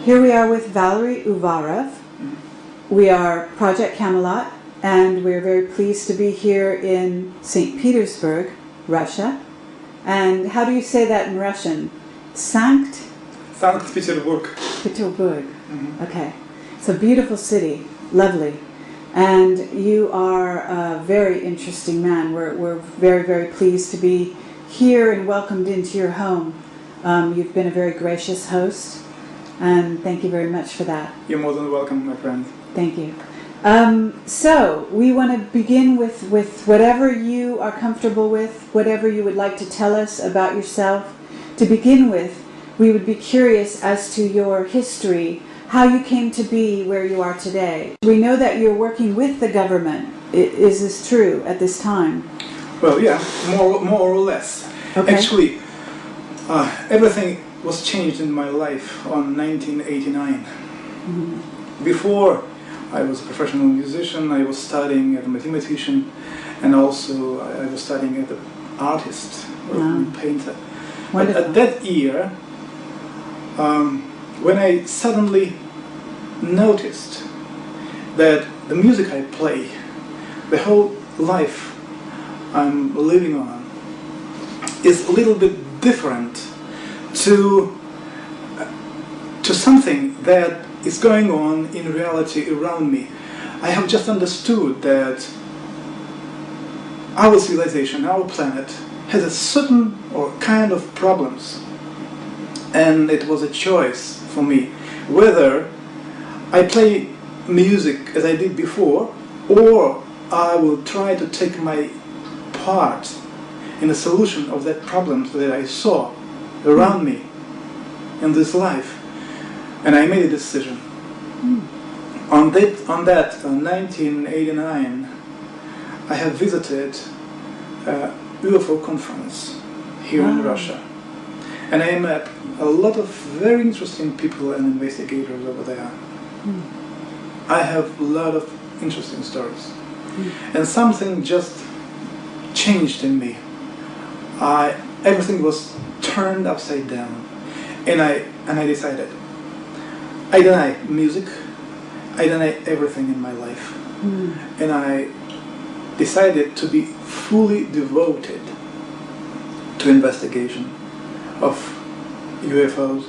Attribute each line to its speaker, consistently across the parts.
Speaker 1: Here we are with Valery Uvarov. We are Project Camelot, and we're very pleased to be here in St. Petersburg, Russia. And how do you say that in Russian? Sankt
Speaker 2: Peterburg.
Speaker 1: Petersburg. Okay. It's a beautiful city, lovely. And you are a very interesting man. We're very, very pleased to be here and welcomed into your home. You've been a very gracious host, and thank you very much for that.
Speaker 2: You're more than welcome, my friend.
Speaker 1: Thank you. So we want to begin with whatever you are comfortable with, whatever you would like to tell us about yourself. To begin with, we would be curious as to your history, how you came to be where you are today. We know that you're working with the government. Is this true at this time?
Speaker 2: Well, yeah, more or less.
Speaker 1: Okay.
Speaker 2: Actually, everything was changed in my life on 1989. Before, I was a professional musician, I was studying as a mathematician, and also I was studying as an artist or painter. But at that year, when I suddenly noticed that the music I play, the whole life I'm living on, is a little bit different to something that is going on in reality around me. I have just understood that our civilization, our planet, has a certain or kind of problems. And it was a choice for me whether I play music as I did before, or I will try to take my part in the solution of that problem that I saw around me in this life. And I made a decision. On that 1989, I have visited a UFO conference here in Russia. And I met a lot of very interesting people and investigators over there. I have a lot of interesting stories. And something just changed in me. Everything was turned upside down. And I decided, I deny music, I deny everything in my life. And I decided to be fully devoted to investigation of UFOs,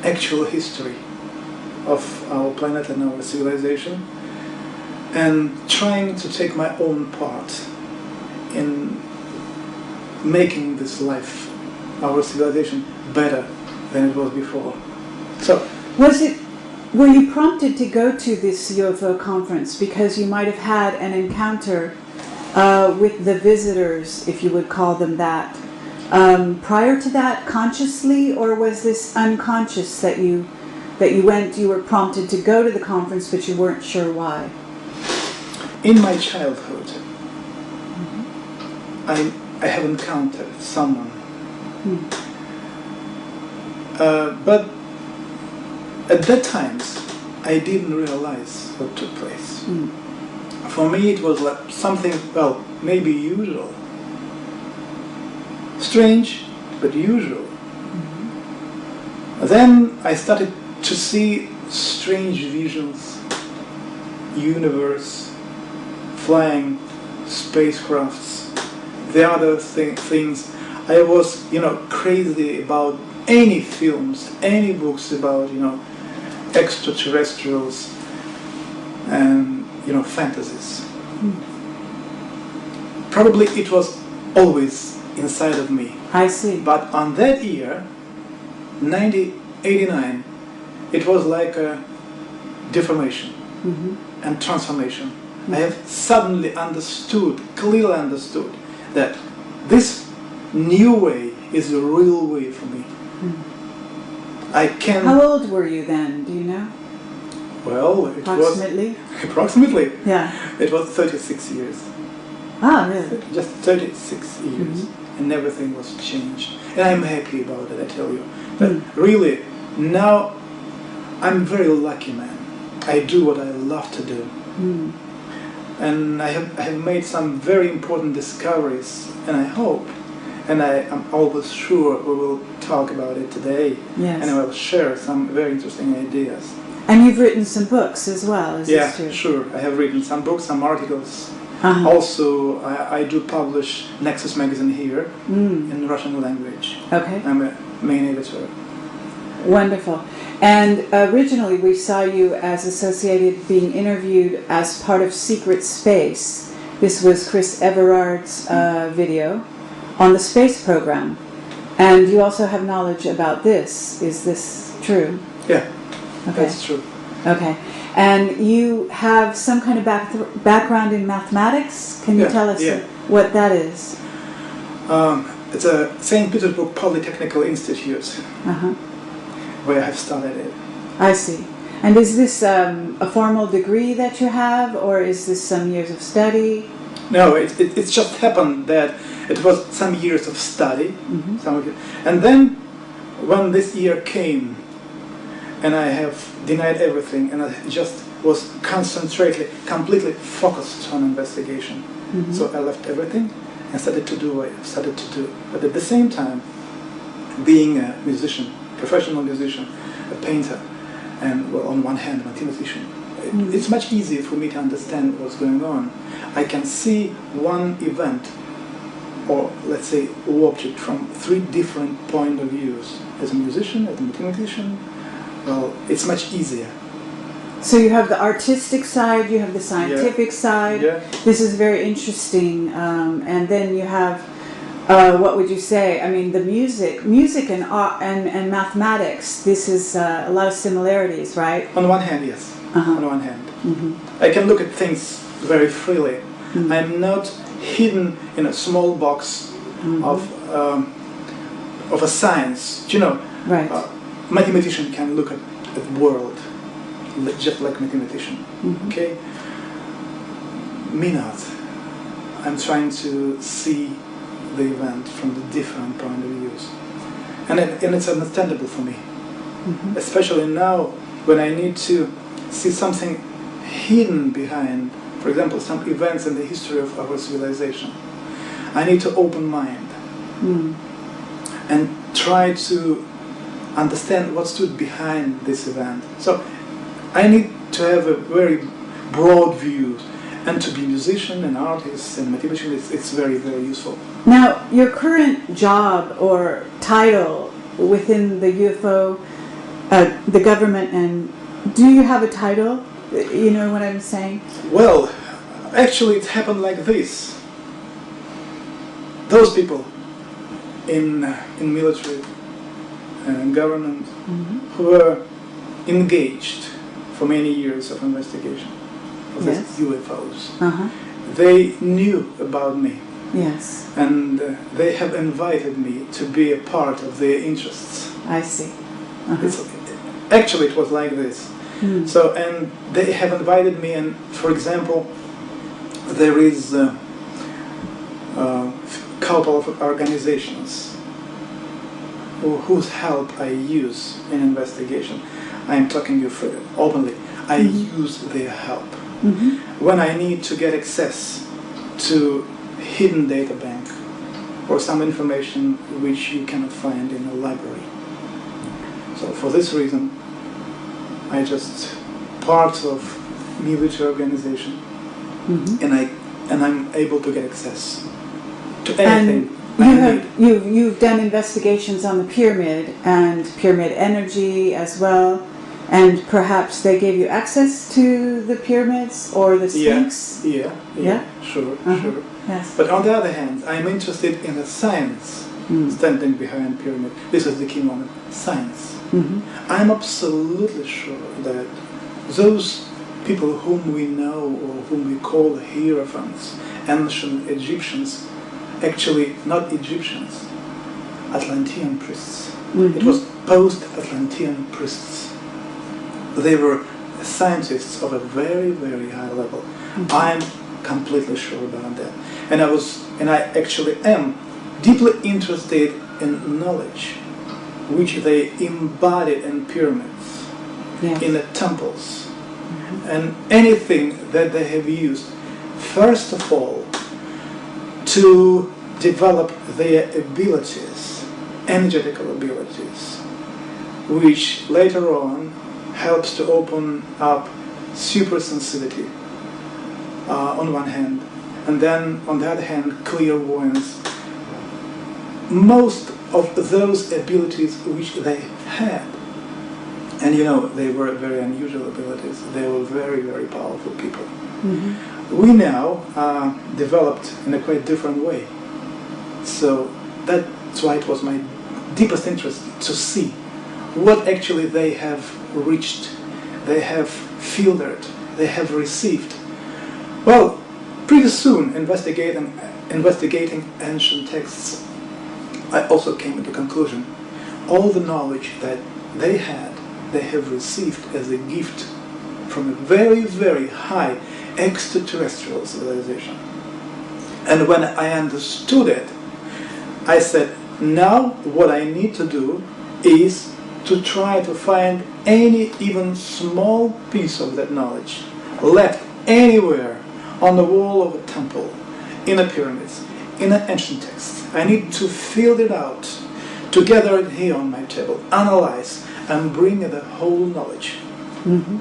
Speaker 2: actual history of our planet and our civilization, and trying to take my own part in making this life, our civilization, better than it was before. So,
Speaker 1: were you prompted to go to this UFO conference because you might have had an encounter with the visitors, if you would call them that, prior to that, consciously, or was this unconscious that you were prompted to go to the conference, but you weren't sure why?
Speaker 2: In my childhood, I have encountered someone, but at that time I didn't realize what took place. For me it was like something, well, maybe usual. Strange, but usual. Then I started to see strange visions, universe, flying spacecrafts, the other things. I was, crazy about any films, any books about, extraterrestrials and, fantasies. Probably it was always inside of me.
Speaker 1: I see.
Speaker 2: But on that year, 1989, it was like a deformation and transformation. I have suddenly understood, clearly understood, that this new way is the real way for me.
Speaker 1: How old were you then? Do you know?
Speaker 2: Well, it
Speaker 1: approximately?
Speaker 2: was... Approximately?
Speaker 1: Yeah.
Speaker 2: It was 36 years.
Speaker 1: Ah, really?
Speaker 2: Just 36 years. And everything was changed. And I'm happy about it, I tell you. But really, now I'm a very lucky man. I do what I love to do. And I have made some very important discoveries, and I hope And I am always sure we will talk about it today.
Speaker 1: Yes.
Speaker 2: And I will share some very interesting ideas.
Speaker 1: And you've written some books as well, is this true?
Speaker 2: Yeah, sure. I have written some books, some articles.
Speaker 1: Uh-huh.
Speaker 2: Also, I do publish Nexus magazine here in Russian language.
Speaker 1: Okay.
Speaker 2: I'm a main editor.
Speaker 1: Wonderful. And originally we saw you as associated, being interviewed as part of Secret Space. This was Chris Everard's video on the space program. And you also have knowledge about this. Is this true?
Speaker 2: Yeah,
Speaker 1: okay.
Speaker 2: That's true.
Speaker 1: Okay. And you have some kind of background in mathematics? Can you tell us what that is?
Speaker 2: It's a St. Petersburg Polytechnical Institute where I have studied it.
Speaker 1: I see. And is this a formal degree that you have, or is this some years of study?
Speaker 2: No, it just happened that it was some years of study. And then when this year came, and I have denied everything, and I just was completely focused on investigation. So I left everything and started to do what I started to do. But at the same time, being a musician, professional musician, a painter, and well, on one hand, a mathematician, it's much easier for me to understand what's going on. I can see one event, or let's say object, from three different point of views. As a musician, as a mathematician, well, it's much easier.
Speaker 1: So you have the artistic side, you have the scientific side.
Speaker 2: Yeah.
Speaker 1: This is very interesting. And then you have, what would you say? I mean, the music and art and mathematics. This is a lot of similarities, right?
Speaker 2: On one hand, yes. On one hand, I can look at things very freely. I'm not hidden in a small box of a science. You know,
Speaker 1: right.
Speaker 2: Mathematician can look at the world just like mathematician. Okay? Me not. I'm trying to see the event from the different point of views. And it's understandable for me. Especially now when I need to see something hidden behind, for example, some events in the history of our civilization. I need to open mind and try to understand what stood behind this event. So I need to have a very broad view, and to be a musician and artist and mathematician, it's very, very useful.
Speaker 1: Now, your current job or title within the UFO, the government, and do you have a title? You know what I'm saying?
Speaker 2: Well, actually it happened like this. Those people in military and government who were engaged for many years of investigation of these UFOs. They knew about me.
Speaker 1: Yes.
Speaker 2: And they have invited me to be a part of their interests.
Speaker 1: I see.
Speaker 2: Actually, it was like this. So, and they have invited me, and for example, there is a couple of organizations whose help I use in investigation. I am talking to you openly. I use their help. When I need to get access to hidden data bank or some information which you cannot find in a library. So for this reason, I just part of military organization, and I'm able to get access to anything.
Speaker 1: And you've done investigations on the pyramid and pyramid energy as well, and perhaps they gave you access to the pyramids or the Sphinx?
Speaker 2: Sure.
Speaker 1: Yes.
Speaker 2: But on the other hand, I'm interested in the science standing behind pyramid. This is the key moment, science. I'm absolutely sure that those people whom we know or whom we call hierophants, ancient Egyptians, actually not Egyptians, Atlantean priests. It was post-Atlantean priests. They were scientists of a very, very high level. I'm completely sure about that. And I actually am deeply interested in knowledge which they embodied in pyramids, in the temples, and anything that they have used, first of all, to develop their abilities, energetical abilities, which later on helps to open up supersensitivity on one hand, and then on the other hand clairvoyance. Most of those abilities which they had, and they were very unusual abilities, they were very, very powerful people. Mm-hmm. We now developed in a quite different way. So that's why it was my deepest interest to see what actually they have reached, they have filtered, they have received. Well, pretty soon, investigating ancient texts, I also came to the conclusion, all the knowledge that they had, they have received as a gift from a very, very high extraterrestrial civilization. And when I understood it, I said, now what I need to do is to try to find any even small piece of that knowledge left anywhere on the wall of a temple, in a pyramid, in an ancient text. I need to fill it out, to gather it here on my table, analyze, and bring the whole knowledge.
Speaker 1: Mm-hmm.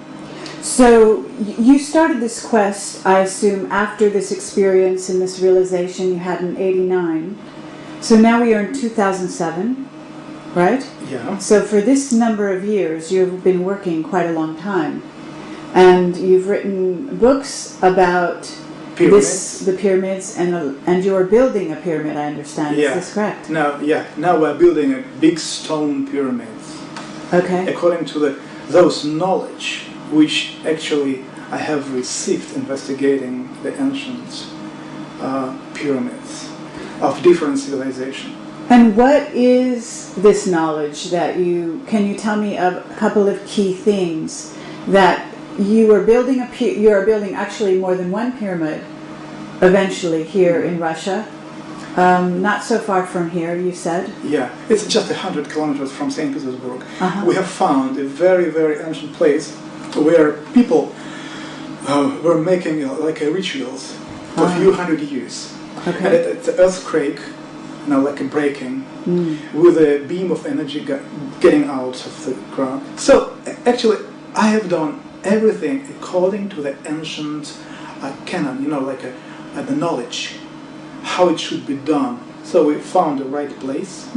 Speaker 1: So you started this quest, I assume, after this experience and this realization you had in '89. So now we are in 2007, right?
Speaker 2: Yeah.
Speaker 1: So for this number of years, you've been working quite a long time. And you've written books about the pyramids, and you're building a pyramid, I understand.
Speaker 2: Yeah.
Speaker 1: Is this correct?
Speaker 2: Now we're building a big stone pyramid.
Speaker 1: Okay.
Speaker 2: According to those knowledge which actually I have received investigating the ancient pyramids of different civilizations.
Speaker 1: And what is this knowledge that can you tell me a couple of key things that you are building you are building actually more than one pyramid eventually here in Russia, not so far from here, you said?
Speaker 2: Yeah, it's just 100 kilometers from St. Petersburg.
Speaker 1: Uh-huh.
Speaker 2: We have found a very, very ancient place where people were making rituals for a few hundred years.
Speaker 1: Okay.
Speaker 2: And it's an earthquake, like a breaking, with a beam of energy getting out of the ground. So actually, I have done everything according to the ancient canon, the knowledge, how it should be done. So we found the right place.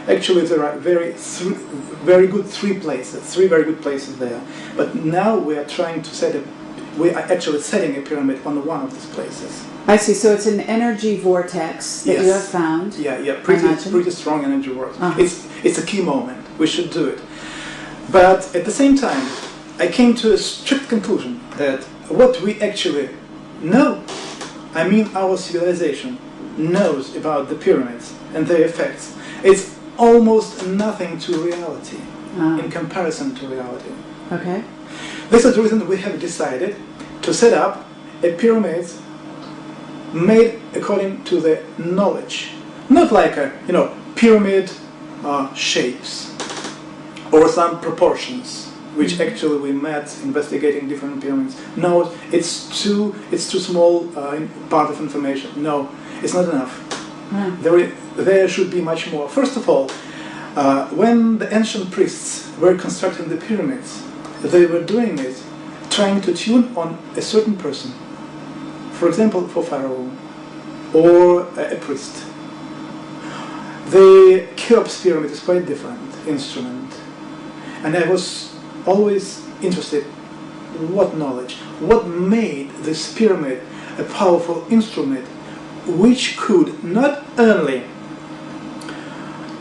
Speaker 2: Actually, there are three very good places there. But now we are trying to we are actually setting a pyramid on one of these places.
Speaker 1: I see. So it's an energy vortex that you have found.
Speaker 2: Yeah, pretty strong energy vortex.
Speaker 1: Uh-huh.
Speaker 2: It's a key moment. We should do it. But at the same time, I came to a strict conclusion that what we actually know, I mean our civilization, knows about the pyramids and their effects, it's almost nothing to reality in comparison to reality.
Speaker 1: Okay.
Speaker 2: This is the reason we have decided to set up a pyramid made according to the knowledge, not like pyramid shapes or some proportions, which actually we met investigating different pyramids. No, it's too small part of information. No, it's not enough. There should be much more. First of all, when the ancient priests were constructing the pyramids, they were doing it trying to tune on a certain person. For example, for Pharaoh or a priest. The Cheops pyramid is quite different instrument. And I was always interested in what knowledge, what made this pyramid a powerful instrument which could not only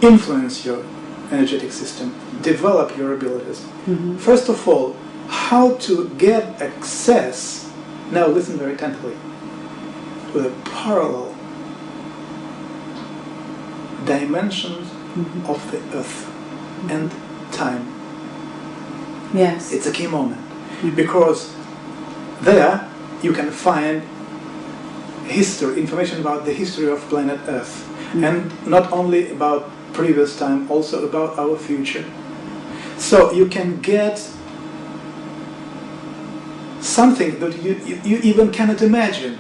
Speaker 2: influence your energetic system, develop your abilities. Mm-hmm. First of all, how to get access, now listen very attentively, to the parallel dimensions of the earth and time.
Speaker 1: Yes.
Speaker 2: It's a key moment, because there you can find information about the history of planet Earth, and not only about previous time, also about our future. So you can get something that you even cannot imagine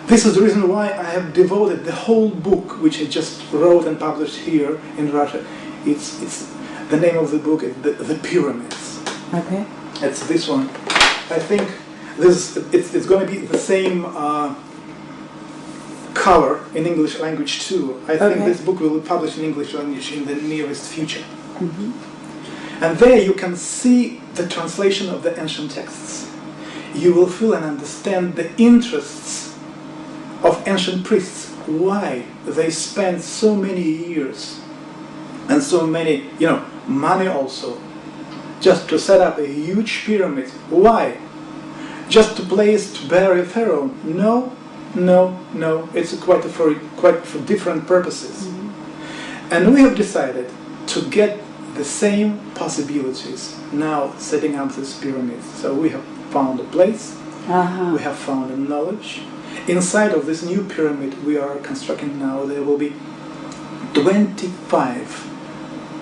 Speaker 2: This is the reason why I have devoted the whole book, which I just wrote and published here in Russia. It's the name of the book is the Pyramids.
Speaker 1: Okay.
Speaker 2: It's this one. I think it's going to be the same cover in English language too. I think this book will be published in English language in the nearest future.
Speaker 1: Mm-hmm.
Speaker 2: And there you can see the translation of the ancient texts. You will feel and understand the interests of ancient priests, why they spent so many years and so many, money also, just to set up a huge pyramid. Why? Just to bury a pharaoh? No. It's quite for different purposes. Mm-hmm. And we have decided to get the same possibilities now setting up this pyramid. So we have found a place, we have found a knowledge. Inside of this new pyramid we are constructing now, there will be 25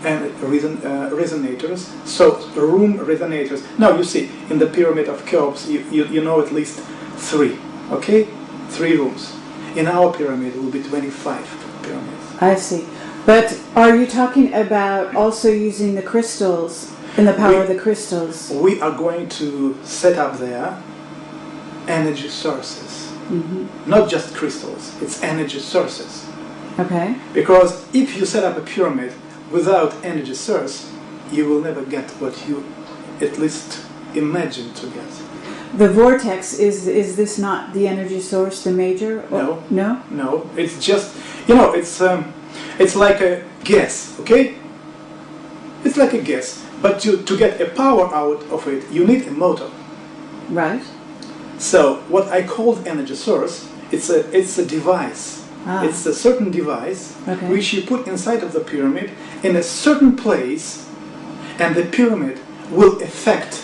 Speaker 2: resonators, so room resonators. Now you see, in the pyramid of Cheops, you know at least 3, okay? 3 rooms. In our pyramid, it will be 25 pyramids.
Speaker 1: I see. But are you talking about also using the crystals and the power of the crystals?
Speaker 2: We are going to set up there energy sources. Mm-hmm. Not just crystals, it's energy sources.
Speaker 1: Okay.
Speaker 2: Because if you set up a pyramid without energy source, you will never get what you at least imagine to get.
Speaker 1: The vortex, is this not the energy source, the major?
Speaker 2: No.
Speaker 1: No?
Speaker 2: No, it's just, it's like a gas, okay? It's like a gas, but to get a power out of it, you need a motor.
Speaker 1: Right.
Speaker 2: So what I called energy source, it's a device. It's a certain device which you put inside of the pyramid in a certain place, and the pyramid will affect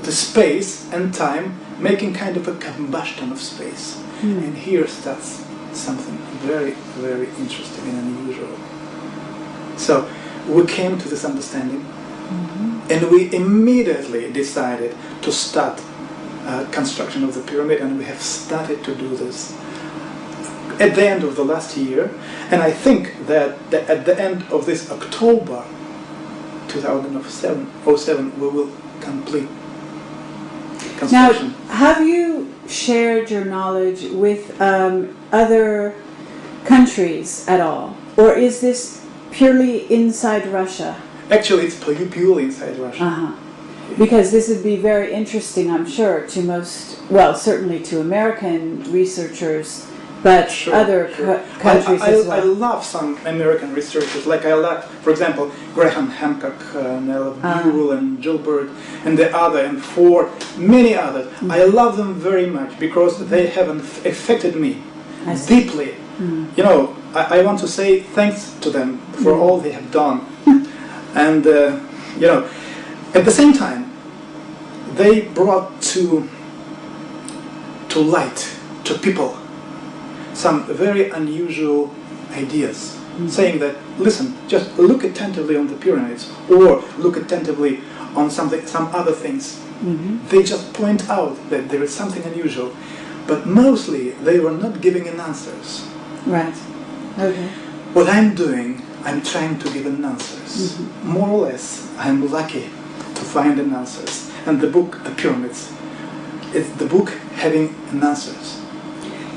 Speaker 2: the space and time, making kind of a combustion of space. And here starts something very, very interesting and unusual. So we came to this understanding, and we immediately decided to start construction of the pyramid, and we have started to do this at the end of the last year. And I think that at the end of this October 2007 we will complete construction.
Speaker 1: Now, have you shared your knowledge with other countries at all? Or is this purely inside Russia?
Speaker 2: Actually, it's purely inside Russia.
Speaker 1: Uh-huh. Because this would be very interesting, I'm sure, to most, well, certainly to American researchers, but other countries as well.
Speaker 2: I love some American researchers, like I love, for example, Graham Hancock, and I love Buell and Gilbert, and many others. I love them very much because they have affected me deeply. I want to say thanks to them for all they have done. And, at the same time, they brought to light, to people, some very unusual ideas, saying that, listen, just look attentively on the pyramids, or look attentively on some other things. They just point out that there is something unusual, but mostly they were not giving an answers.
Speaker 1: Right. Okay.
Speaker 2: What I'm doing, I'm trying to give an answers. More or less, I'm lucky to find an answers. And the book, The Pyramids, it's the book having an answers.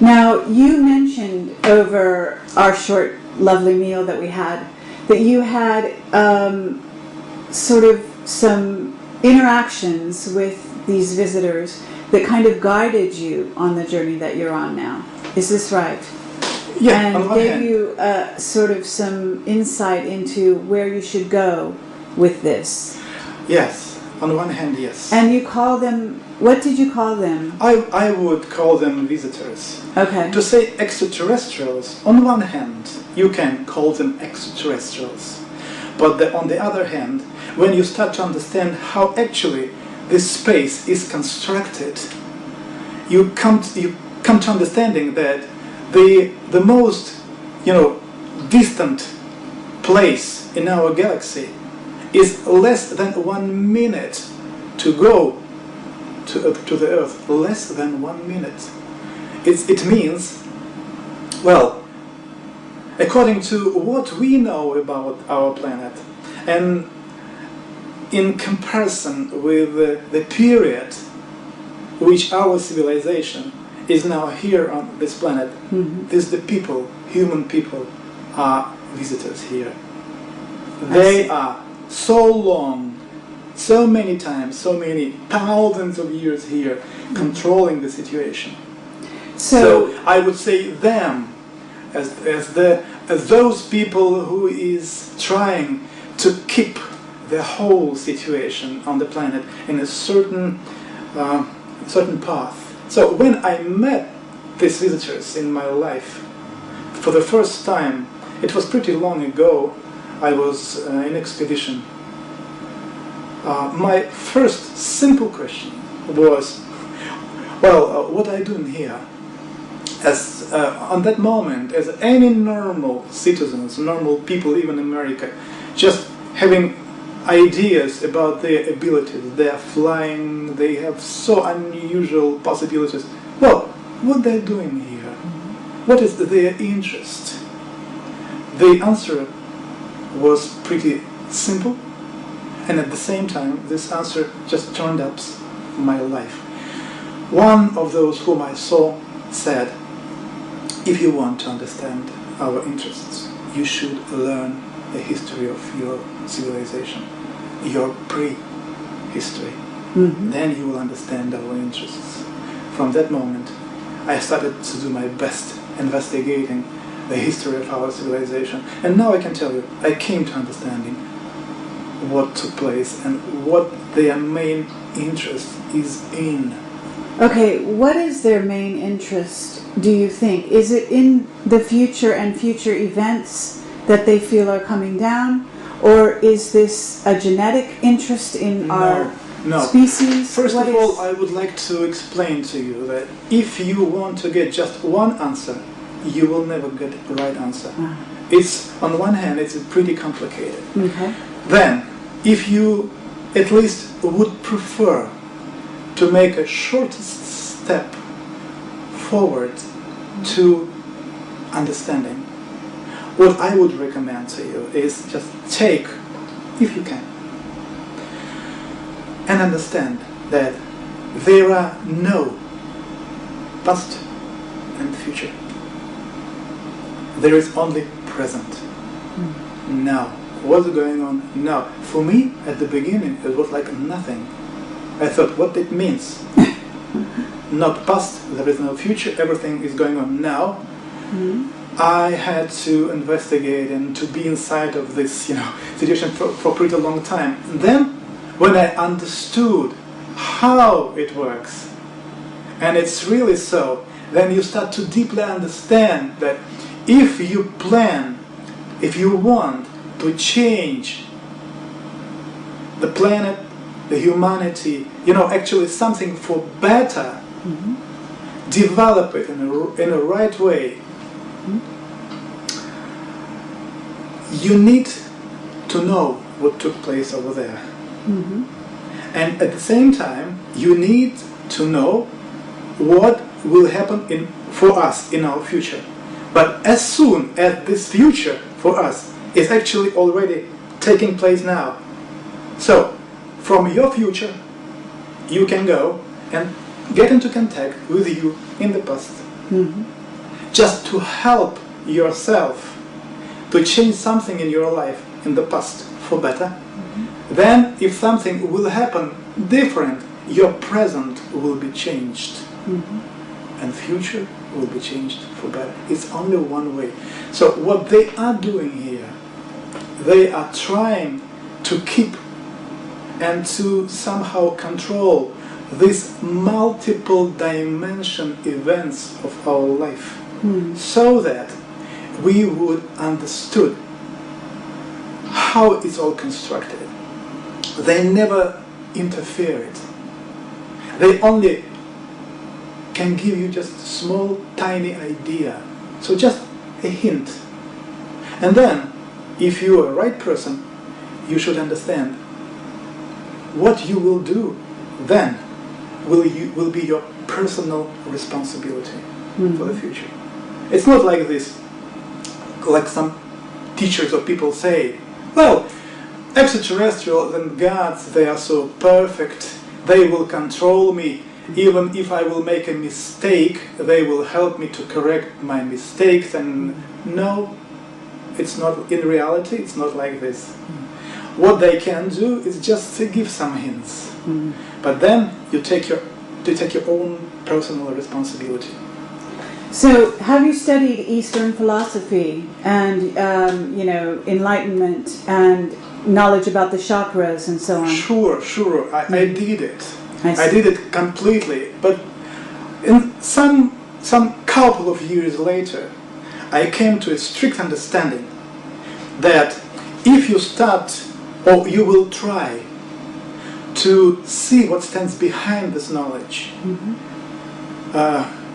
Speaker 1: Now, you mentioned over our short, lovely meal that we had, that you had sort of some interactions with these visitors that kind of guided you on the journey that you're on now. Is this right?
Speaker 2: Yeah,
Speaker 1: and gave you sort of some insight into where you should go with this.
Speaker 2: Yes, on one hand, yes.
Speaker 1: And you call them, what did you call them?
Speaker 2: I would call them visitors.
Speaker 1: Okay.
Speaker 2: To say extraterrestrials, on one hand, you can call them extraterrestrials. But on the other hand, when you start to understand how actually this space is constructed, you come to understanding that the most, distant place in our galaxy is less than 1 minute to go to the Earth. Less than 1 minute. It means, well, according to what we know about our planet, and in comparison with the period which our civilization is now here on this planet, the people, human people, are visitors here. They are so long, so many times, so many thousands of years here, controlling the situation. So I would say them as those people who is trying to keep the whole situation on the planet in a certain path. So when I met these visitors in my life for the first time, it was pretty long ago. I was in expedition. My first simple question was, well, what are you doing here? As on that moment, as any normal citizens, normal people, even in America, just having ideas about their abilities, they are flying, they have so unusual possibilities. Well, what they're doing here? What is their interest? The answer was pretty simple, and at the same time, this answer just turned up my life. One of those whom I saw said, if you want to understand our interests, you should learn the history of your civilization, your pre-history. Then you will understand our interests. From that moment, I started to do my best investigating the history of our civilization. And now I can tell you, I came to understanding what took place and what their main interest is in.
Speaker 1: Okay, what is their main interest, do you think? Is it in the future and future events that they feel are coming down? Or is this a genetic interest in our species?
Speaker 2: First of all, I would like to explain to you that if you want to get just one answer, you will never get the right answer. It's, on one hand, it's pretty complicated.
Speaker 1: Okay.
Speaker 2: Then, if you at least would prefer to make a short step forward to understanding, what I would recommend to you is just take, if you can, and understand that there are no past and future. There is only present. Now. What's going on now? For me, at the beginning, it was like nothing. I thought, what it means? Not past, there is no future, everything is going on now. I had to investigate and to be inside of this, situation for a pretty long time. And then, when I understood how it works, and it's really so, then you start to deeply understand that if you plan, if you want to change the planet, the humanity, actually something for better, develop it in a right way, you need to know what took place over there. And at the same time, you need to know what will happen for us in our future. But as soon as this future for us is actually already taking place now. So, from your future, you can go and get into contact with you in the past. Just to help yourself to change something in your life in the past for better. Then, if something will happen different, your present will be changed. And future will be changed for better. It's only one way. So what they are doing here, they are trying to keep and to somehow control these multiple dimension events of our life, so that we would understood how it's all constructed. They never interfered. They only can give you just a small, tiny idea. So just a hint. And then, if you are a right person, you should understand what you will do then will be your personal responsibility. for the future. It's not like this, like some teachers or people say, well, extraterrestrials and gods, they are so perfect, they will control me. Even if I will make a mistake, they will help me to correct my mistakes. And no, it's not, in reality, it's not like this. What they can do is just to give some hints. But then you take your own personal responsibility.
Speaker 1: So, have you studied Eastern philosophy and, enlightenment and knowledge about the chakras and so on?
Speaker 2: Sure. I did it. I did it completely. But in some couple of years later, I came to a strict understanding that if you start, or you will try to see what stands behind this knowledge,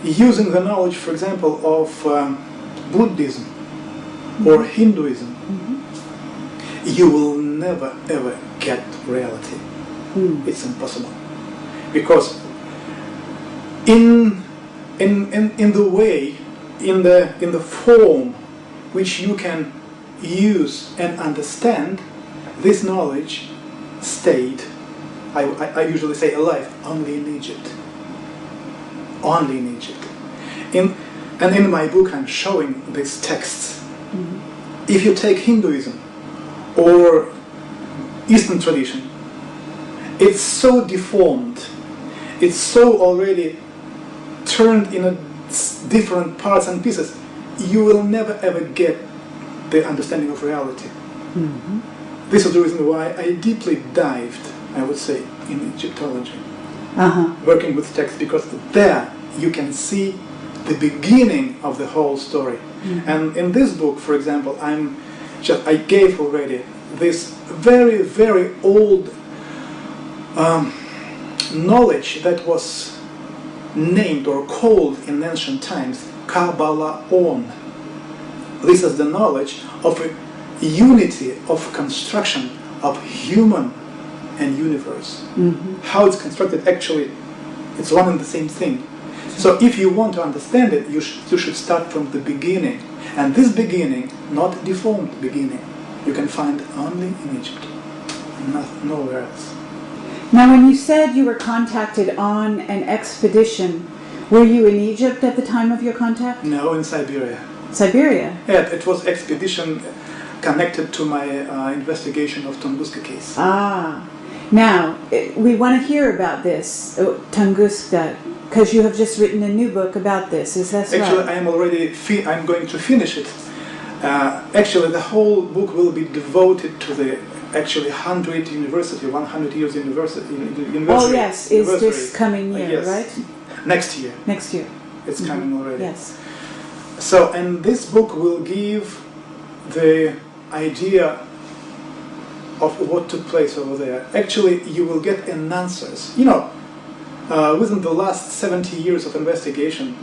Speaker 2: using the knowledge, for example, of Buddhism or Hinduism, you will never ever get reality. It's impossible, because in the way, in the form which you can use and understand, this knowledge stayed, I usually say, alive only in Egypt. Only in Egypt. And in my book I'm showing these texts. If you take Hinduism or Eastern tradition, it's so deformed, it's so already turned in different parts and pieces, you will never ever get the understanding of reality. This is the reason why I deeply dived, I would say, in Egyptology, working with text, because there you can see the beginning of the whole story. And in this book, for example, I gave already this very, very old knowledge that was named or called in ancient times Kabbalah-on. This is the knowledge of a unity of construction of human and universe. How it's constructed, actually, it's one and the same thing. So if you want to understand it, you should start from the beginning. And this beginning, not deformed beginning, you can find only in Egypt, nowhere else.
Speaker 1: Now, when you said you were contacted on an expedition, were you in Egypt at the time of your contact?
Speaker 2: No, in Siberia.
Speaker 1: Siberia?
Speaker 2: Yeah, it was expedition connected to my investigation of Tunguska case.
Speaker 1: Now, we want to hear about this, Tunguska, because you have just written a new book about this. Is that right?
Speaker 2: Actually, I'm going to finish it. Actually, the whole book will be devoted to the 100 years university.
Speaker 1: Oh yes, is this coming year,
Speaker 2: yes.
Speaker 1: Right?
Speaker 2: Next year.
Speaker 1: Next year.
Speaker 2: It's coming already.
Speaker 1: Yes.
Speaker 2: So, and this book will give the idea of what took place over there. Actually, you will get answers. Within the last 70 years of investigation,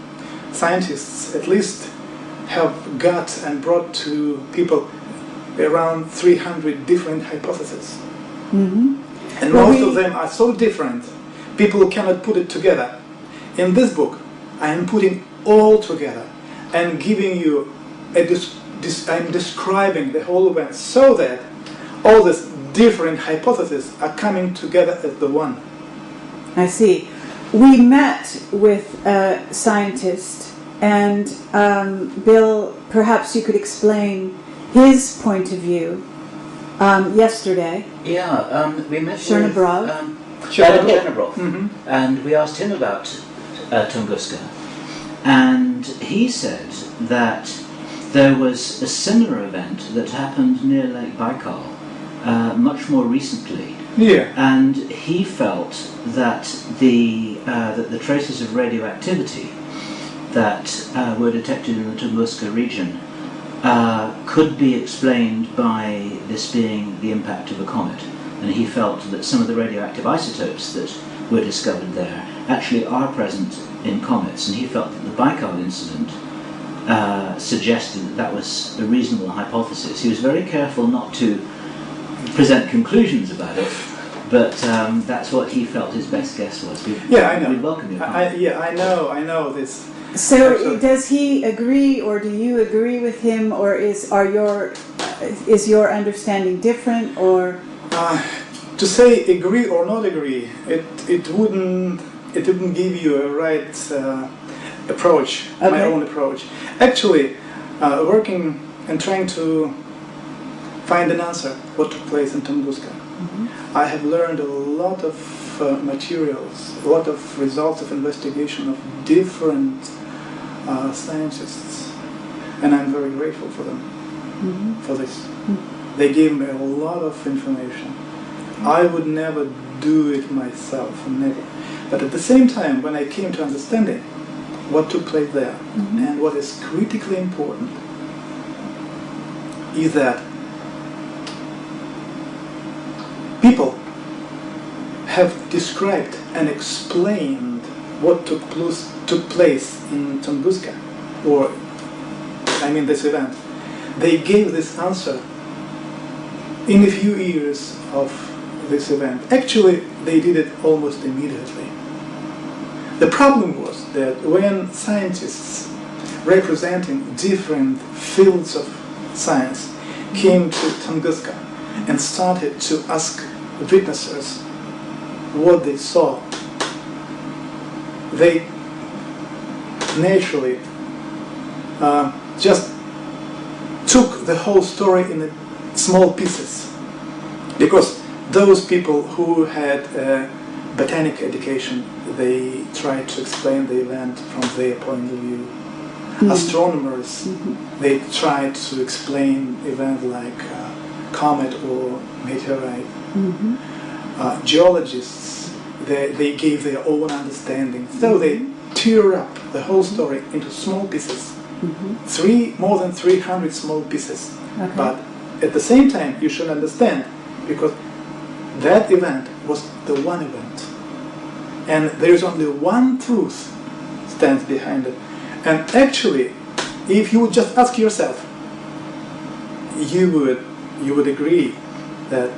Speaker 2: scientists at least have got and brought to people around 300 different hypotheses. And most of them are so different, people cannot put it together. In this book, I am putting all together and giving you I'm describing the whole event so that all these different hypotheses are coming together as the one.
Speaker 1: I see. We met with a scientist, and Bill, perhaps you could explain his point of view yesterday.
Speaker 3: Yeah, we met
Speaker 1: Chernobrov.
Speaker 3: with Chernobrov, and we asked him about Tunguska, and he said that there was a similar event that happened near Lake Baikal much more recently.
Speaker 2: Yeah.
Speaker 3: And he felt that the traces of radioactivity that were detected in the Tunguska region could be explained by this being the impact of a comet. And he felt that some of the radioactive isotopes that were discovered there actually are present in comets. And he felt that the Baikal incident suggested that was a reasonable hypothesis. He was very careful not to present conclusions about it, but that's what he felt his best guess was.
Speaker 2: I know.
Speaker 3: We welcome your
Speaker 2: I know this.
Speaker 1: So
Speaker 2: Absolutely.
Speaker 1: does he agree, or do you agree with him, or is your understanding different, or?
Speaker 2: To say agree or not agree, it wouldn't give you a right approach, my
Speaker 1: Okay.
Speaker 2: own approach. Actually, working and trying to find an answer what took place in Tunguska, I have learned a lot of materials, a lot of results of investigation of different scientists, and I'm very grateful for them for this. They gave me a lot of information. I would never do it myself, never. But at the same time, when I came to understanding what took place there, and what is critically important is that people have described and explained what took place in Tunguska, or I mean this event. They gave this answer in a few years of this event. Actually, they did it almost immediately. The problem was that when scientists representing different fields of science came to Tunguska and started to ask witnesses what they saw, they naturally just took the whole story in small pieces, because those people who had a botanic education, they tried to explain the event from their point of view. Astronomers, they tried to explain events like comet or meteorite. Geologists, they gave their own understanding. So they tear up the whole story into small pieces. More than 300 small pieces.
Speaker 1: Okay.
Speaker 2: But at the same time, you should understand, because that event was the one event. And there is only one truth stands behind it. And actually, if you would just ask yourself, you would agree that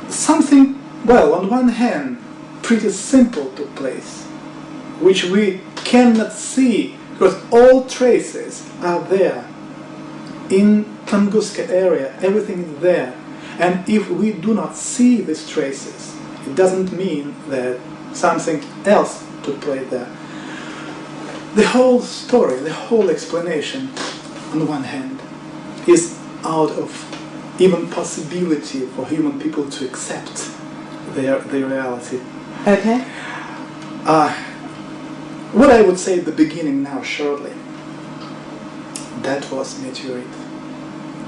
Speaker 2: something, well, on one hand, pretty simple took place, which we cannot see because all traces are there. In Tunguska area, everything is there. And if we do not see these traces, it doesn't mean that something else took place there. The whole story, the whole explanation, on the one hand, is out of even possibility for human people to accept their reality.
Speaker 1: Okay.
Speaker 2: What I would say at the beginning now, shortly, that was meteorite.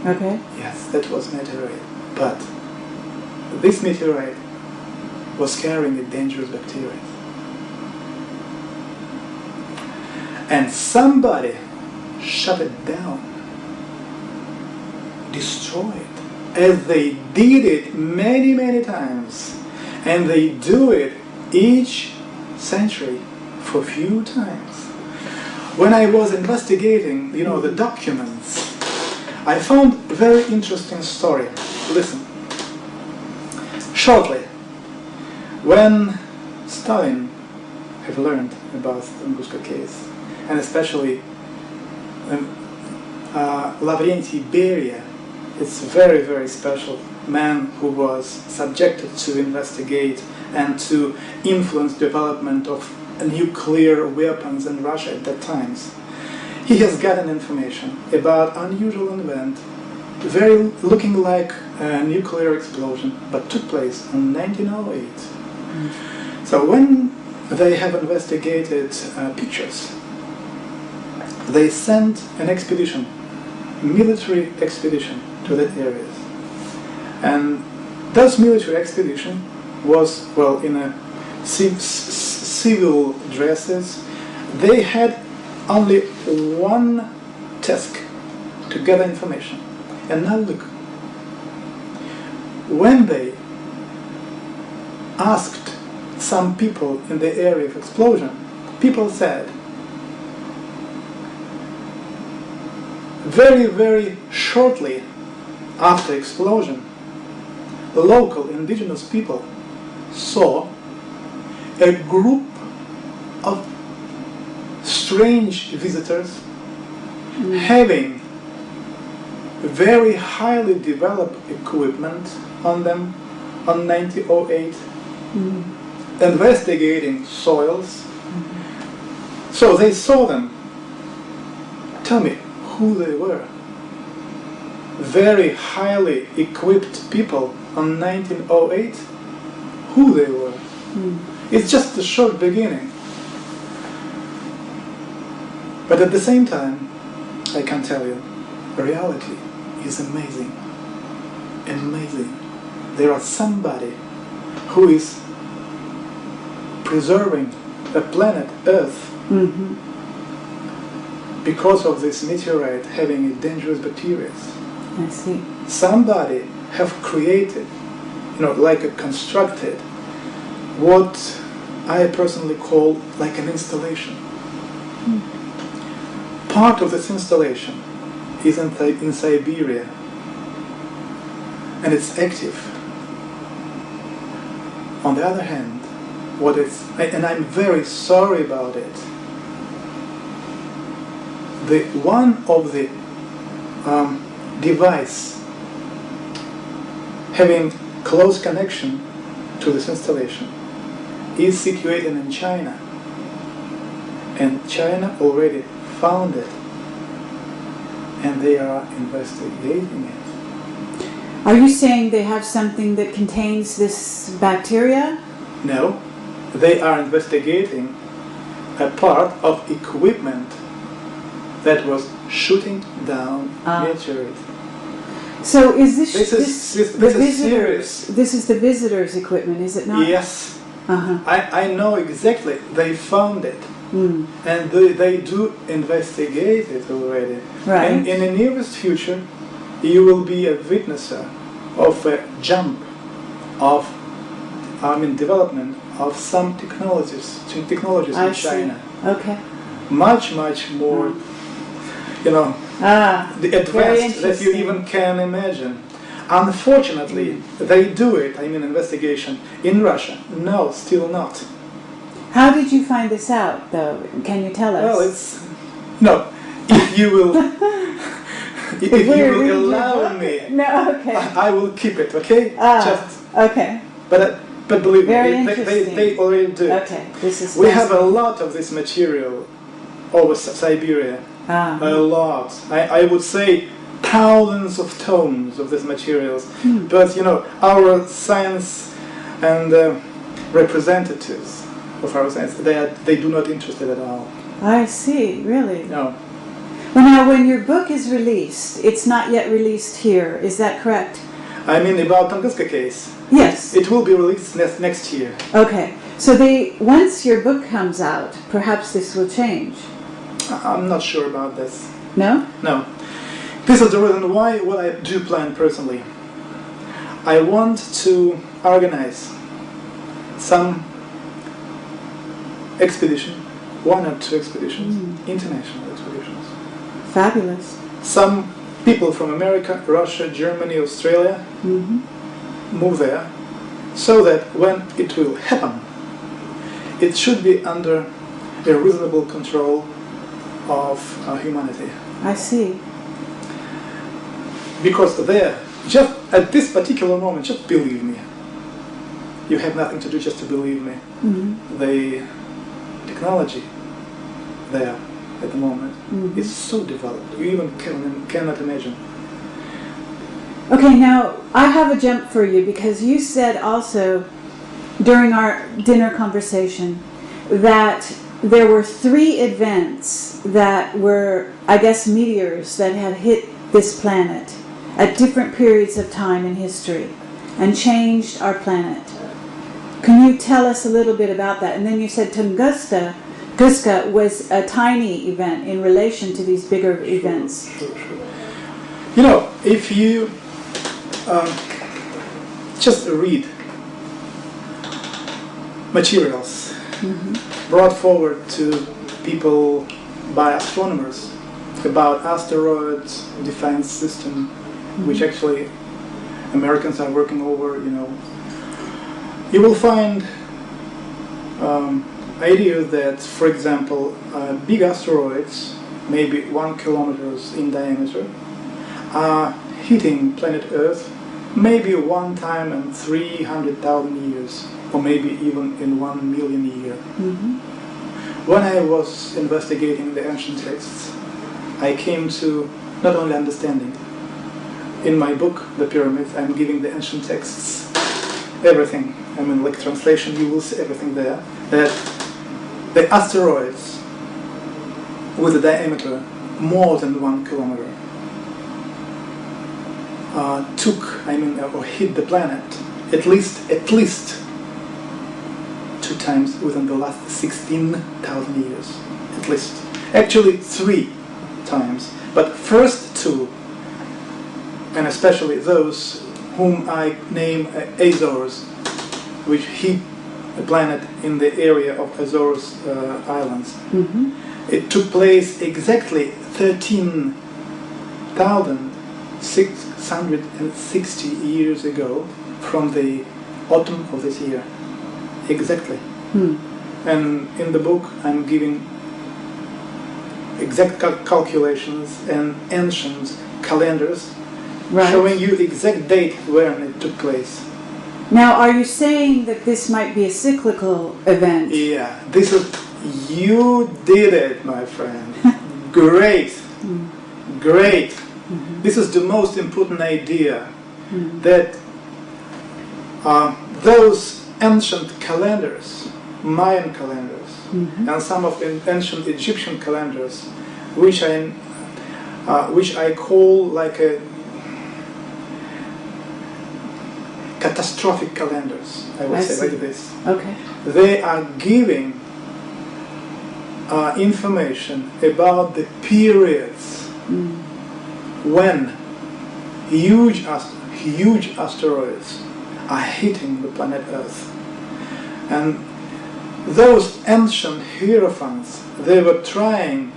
Speaker 1: Okay.
Speaker 2: Yes, that was meteorite. But this meteorite was carrying a dangerous bacteria. And somebody shut it down, destroyed it, as they did it many, many times. And they do it each century for a few times. When I was investigating, the documents, I found a very interesting story. Listen. Shortly, when Stalin have learned about the Tunguska case, and especially Lavrentiy Beria, it's a very, very special man who was subjected to investigate and to influence development of nuclear weapons in Russia at that time. He has gotten information about unusual event, very looking like a nuclear explosion, but took place in 1908. So when they have investigated pictures, they sent an expedition, military expedition, to that area. And this military expedition was, well, in a civil dresses. They had only one task: to gather information. And now look, when they asked some people in the area of explosion, people said, very, very shortly after explosion, the local indigenous people saw a group of strange visitors having very highly developed equipment on them on 1908, investigating soils. So they saw them. Tell me who they were. Very highly equipped people on 1908, who they were. It's just a short beginning. But at the same time, I can tell you, reality is amazing. Amazing. There are somebody who is preserving the planet Earth because of this meteorite having dangerous bacteria.
Speaker 1: I see.
Speaker 2: Somebody have created, like a constructed, what I personally call like an installation. Part of this installation is in Siberia, and it's active. On the other hand, and I'm very sorry about it, one of the device having close connection to this installation is situated in China, and China already found it, and they are investigating it.
Speaker 1: Are you saying they have something that contains this bacteria?
Speaker 2: No, they are investigating a part of equipment that was shooting down meteorites.
Speaker 1: So is this
Speaker 2: the visitors?
Speaker 1: This is the visitors' equipment, is it not?
Speaker 2: Yes. I know exactly. They found it, and they do investigate it already.
Speaker 1: Right.
Speaker 2: And in the nearest future, you will be a witness of a jump of, development of some technologies in China.
Speaker 1: Okay.
Speaker 2: Much more, the advanced that you even can imagine. Unfortunately, they do it, investigation in Russia. No, still not.
Speaker 1: How did you find this out, though? Can you tell us?
Speaker 2: Well, if you will, if you will allow me, I will keep it. Okay.
Speaker 1: Okay.
Speaker 2: But believe me,
Speaker 1: interesting.
Speaker 2: they already do.
Speaker 1: Okay, this is.
Speaker 2: We have a lot of this material over Siberia. A lot. I would say thousands of tons of these materials. But our science and representatives of our science, they do not interested at all.
Speaker 1: I see. Really?
Speaker 2: No.
Speaker 1: Well, now, when your book is released, it's not yet released here. Is that correct?
Speaker 2: About Tunguska case.
Speaker 1: Yes.
Speaker 2: It will be released next year.
Speaker 1: Okay. So once your book comes out, perhaps this will change.
Speaker 2: I'm not sure about this.
Speaker 1: No?
Speaker 2: No. This is the reason why what I do plan personally. I want to organize some expedition, 1 or 2 expeditions, international expeditions.
Speaker 1: Fabulous.
Speaker 2: Some people from America, Russia, Germany, Australia move there, so that when it will happen, it should be under a reasonable control of humanity.
Speaker 1: I see.
Speaker 2: Because there, just at this particular moment, just believe me. You have nothing to do just to believe me. The technology there at the moment is so developed, you even cannot imagine.
Speaker 1: Okay, now I have a jump for you, because you said also during our dinner conversation that there were 3 events that were, I guess, meteors that had hit this planet at different periods of time in history and changed our planet. Can you tell us a little bit about that? And then you said Tunguska was a tiny event in relation to these bigger events.
Speaker 2: Sure. If you just read materials brought forward to people by astronomers about asteroids defense system, which actually Americans are working over, you will find idea that, for example, big asteroids, maybe 1 kilometer in diameter, are hitting planet Earth maybe one time in 300,000 years, or maybe even in 1 million years. When I was investigating the ancient texts, I came to not only understanding. In my book, The Pyramids, I'm giving the ancient texts everything. I mean, like translation, you will see everything there. That the asteroids with a diameter more than 1 kilometer or hit the planet at least 2 times within the last 16,000 years, at least. Actually 3 times, but first 2, and especially those whom I name Azores, which hit the planet in the area of Azores Islands. It took place exactly 13,660 years ago from the autumn of this year. Exactly. And in the book I'm giving exact calculations and ancient calendars, showing you exact date when it took place.
Speaker 1: Now, are you saying that this might be a cyclical event?
Speaker 2: Yeah, this is, you did it, my friend. Great, great. This is the most important idea, that those ancient calendars, Mayan calendars, and some of the ancient Egyptian calendars, which I call like a catastrophic calendars, I would say like this.
Speaker 1: Okay.
Speaker 2: They are giving information about the periods when huge asteroids are hitting the planet Earth. And those ancient hierophants, they were trying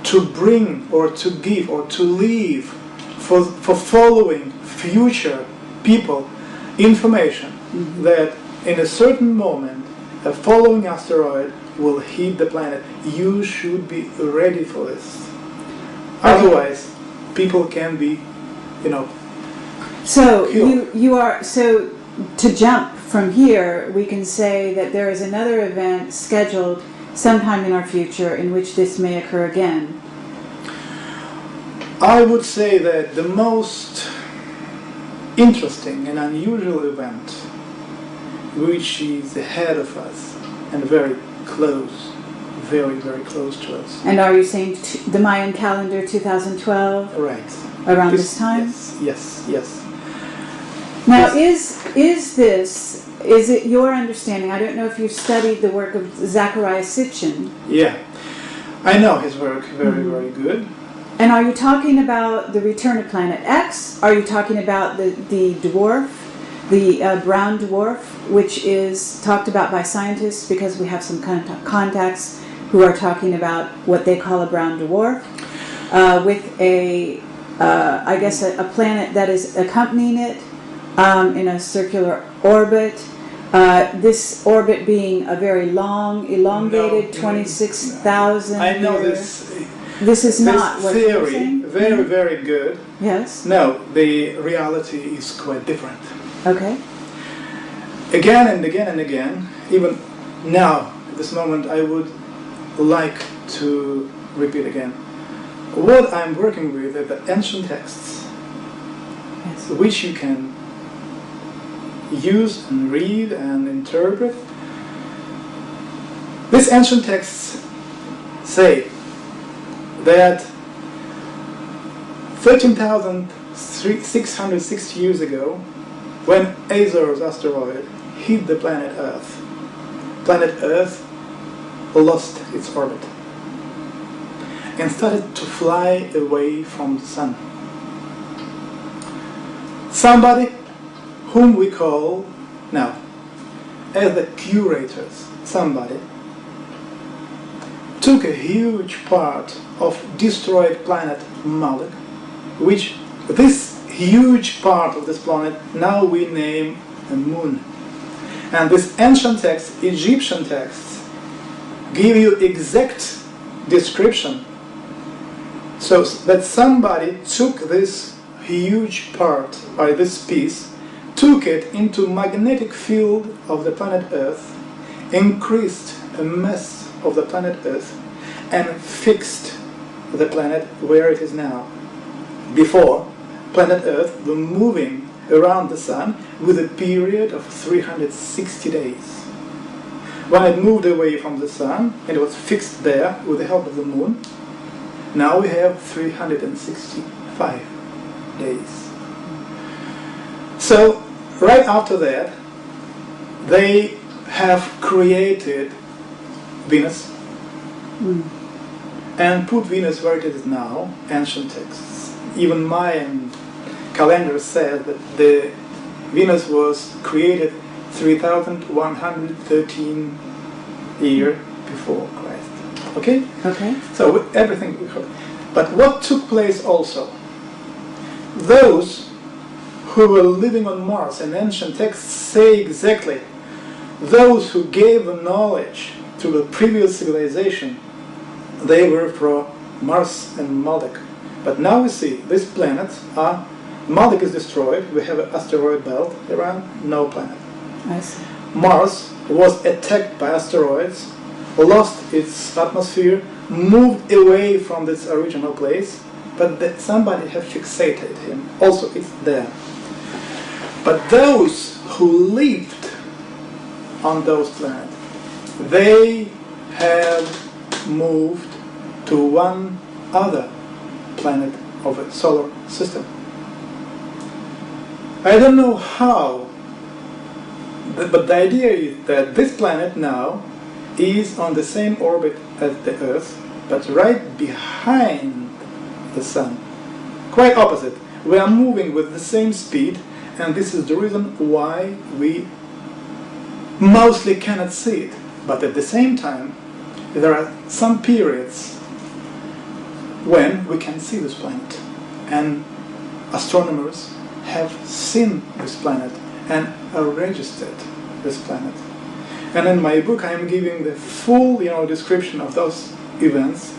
Speaker 2: to bring or to give or to leave for following future people information that in a certain moment a following asteroid will hit the planet. You should be ready for this. Otherwise, people can be,
Speaker 1: So
Speaker 2: killed.
Speaker 1: you are, so to jump from here, we can say that there is another event scheduled sometime in our future in which this may occur again.
Speaker 2: I would say that the most interesting and unusual event, which is ahead of us and very close, very, very close to us.
Speaker 1: And are you saying the Mayan calendar 2012?
Speaker 2: Right.
Speaker 1: Around this time?
Speaker 2: Yes.
Speaker 1: Now, is it your understanding? I don't know if you've studied the work of Zecharia Sitchin.
Speaker 2: Yeah, I know his work very, very good.
Speaker 1: And are you talking about the return of Planet X? Are you talking about the dwarf, the brown dwarf, which is talked about by scientists because we have some contacts who are talking about what they call a brown dwarf, with a planet that is accompanying it in a circular orbit. This orbit being a very long, elongated 26,000
Speaker 2: I know
Speaker 1: years. This is not what you're
Speaker 2: theory,
Speaker 1: saying?
Speaker 2: very, very good.
Speaker 1: Yes.
Speaker 2: No, the reality is quite different.
Speaker 1: Okay.
Speaker 2: Again and again and again, even now, at this moment, I would like to repeat again. What I'm working with are the ancient texts,
Speaker 1: Yes.
Speaker 2: which you can use and read and interpret. These ancient texts say that 13,660 years ago, when Azores asteroid hit the planet Earth lost its orbit and started to fly away from the sun. Somebody whom we call now as the curators, somebody took a huge part of destroyed planet Moloch, which this huge part of this planet now we name a moon. And this ancient text, Egyptian texts, give you exact description, so that somebody took this huge part, or this piece, took it into magnetic field of the planet Earth, increased the mass of the planet Earth, and fixed the planet where it is now. Before, planet Earth was moving around the Sun with a period of 360 days. When it moved away from the Sun, it was fixed there with the help of the Moon. Now we have 365 days. So, right after that, they have created Venus and put Venus where it is now, ancient texts. Even Mayan calendar said that the Venus was created 3,113 years before Christ. Okay?
Speaker 1: Okay.
Speaker 2: So with everything we heard. But what took place also? Those who were living on Mars, and ancient texts say exactly, those who gave the knowledge to the previous civilization, they were from Mars and Marduk. But now we see these planets are, Marduk is destroyed, we have an asteroid belt around, no planet.
Speaker 1: I see.
Speaker 2: Mars was attacked by asteroids, lost its atmosphere, moved away from its original place, but that somebody have fixated him. Also, it's there. But those who lived on those planets, they have moved to one other planet of a solar system. I don't know how, but the idea is that this planet now is on the same orbit as the Earth, but right behind the Sun. Quite opposite. We are moving with the same speed, and this is the reason why we mostly cannot see it. But at the same time, there are some periods when we can see this planet, and astronomers have seen this planet and registered this planet. And in my book I am giving the full description of those events.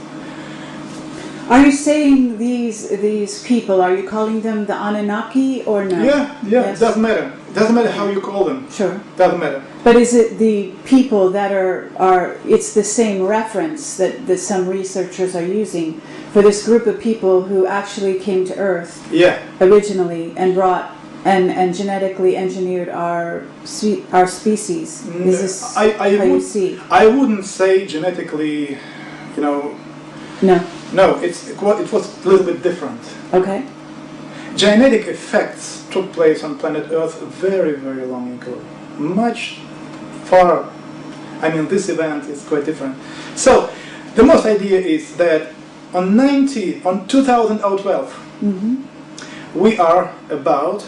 Speaker 1: Are you saying these people, are you calling them the Anunnaki or no?
Speaker 2: Yeah,
Speaker 1: Yes.
Speaker 2: it doesn't matter. It doesn't matter how you call them.
Speaker 1: Sure.
Speaker 2: Doesn't matter.
Speaker 1: But is it the people that are it's the same reference that some researchers are using for this group of people who actually came to Earth originally and brought and genetically engineered our species? Is this how you see?
Speaker 2: I wouldn't say genetically,
Speaker 1: No.
Speaker 2: No, it was a little bit different.
Speaker 1: Okay.
Speaker 2: Genetic effects took place on planet Earth very, very long ago. Much far. I mean, this event is quite different. So, the most idea is that on 2012, we are about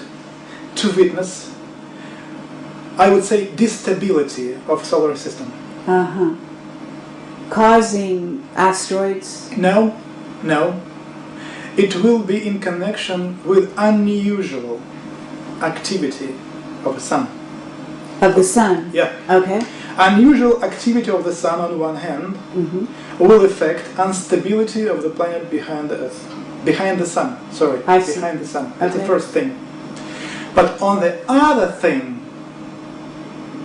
Speaker 2: to witness, I would say, destability of solar system.
Speaker 1: Causing asteroids?
Speaker 2: No. It will be in connection with unusual activity of the Sun.
Speaker 1: Of the Sun?
Speaker 2: Yeah.
Speaker 1: Okay.
Speaker 2: Unusual activity of the Sun on one hand will affect instability of the planet behind the Earth. Behind the Sun, sorry. Behind the Sun. That's the first thing. But on the other thing,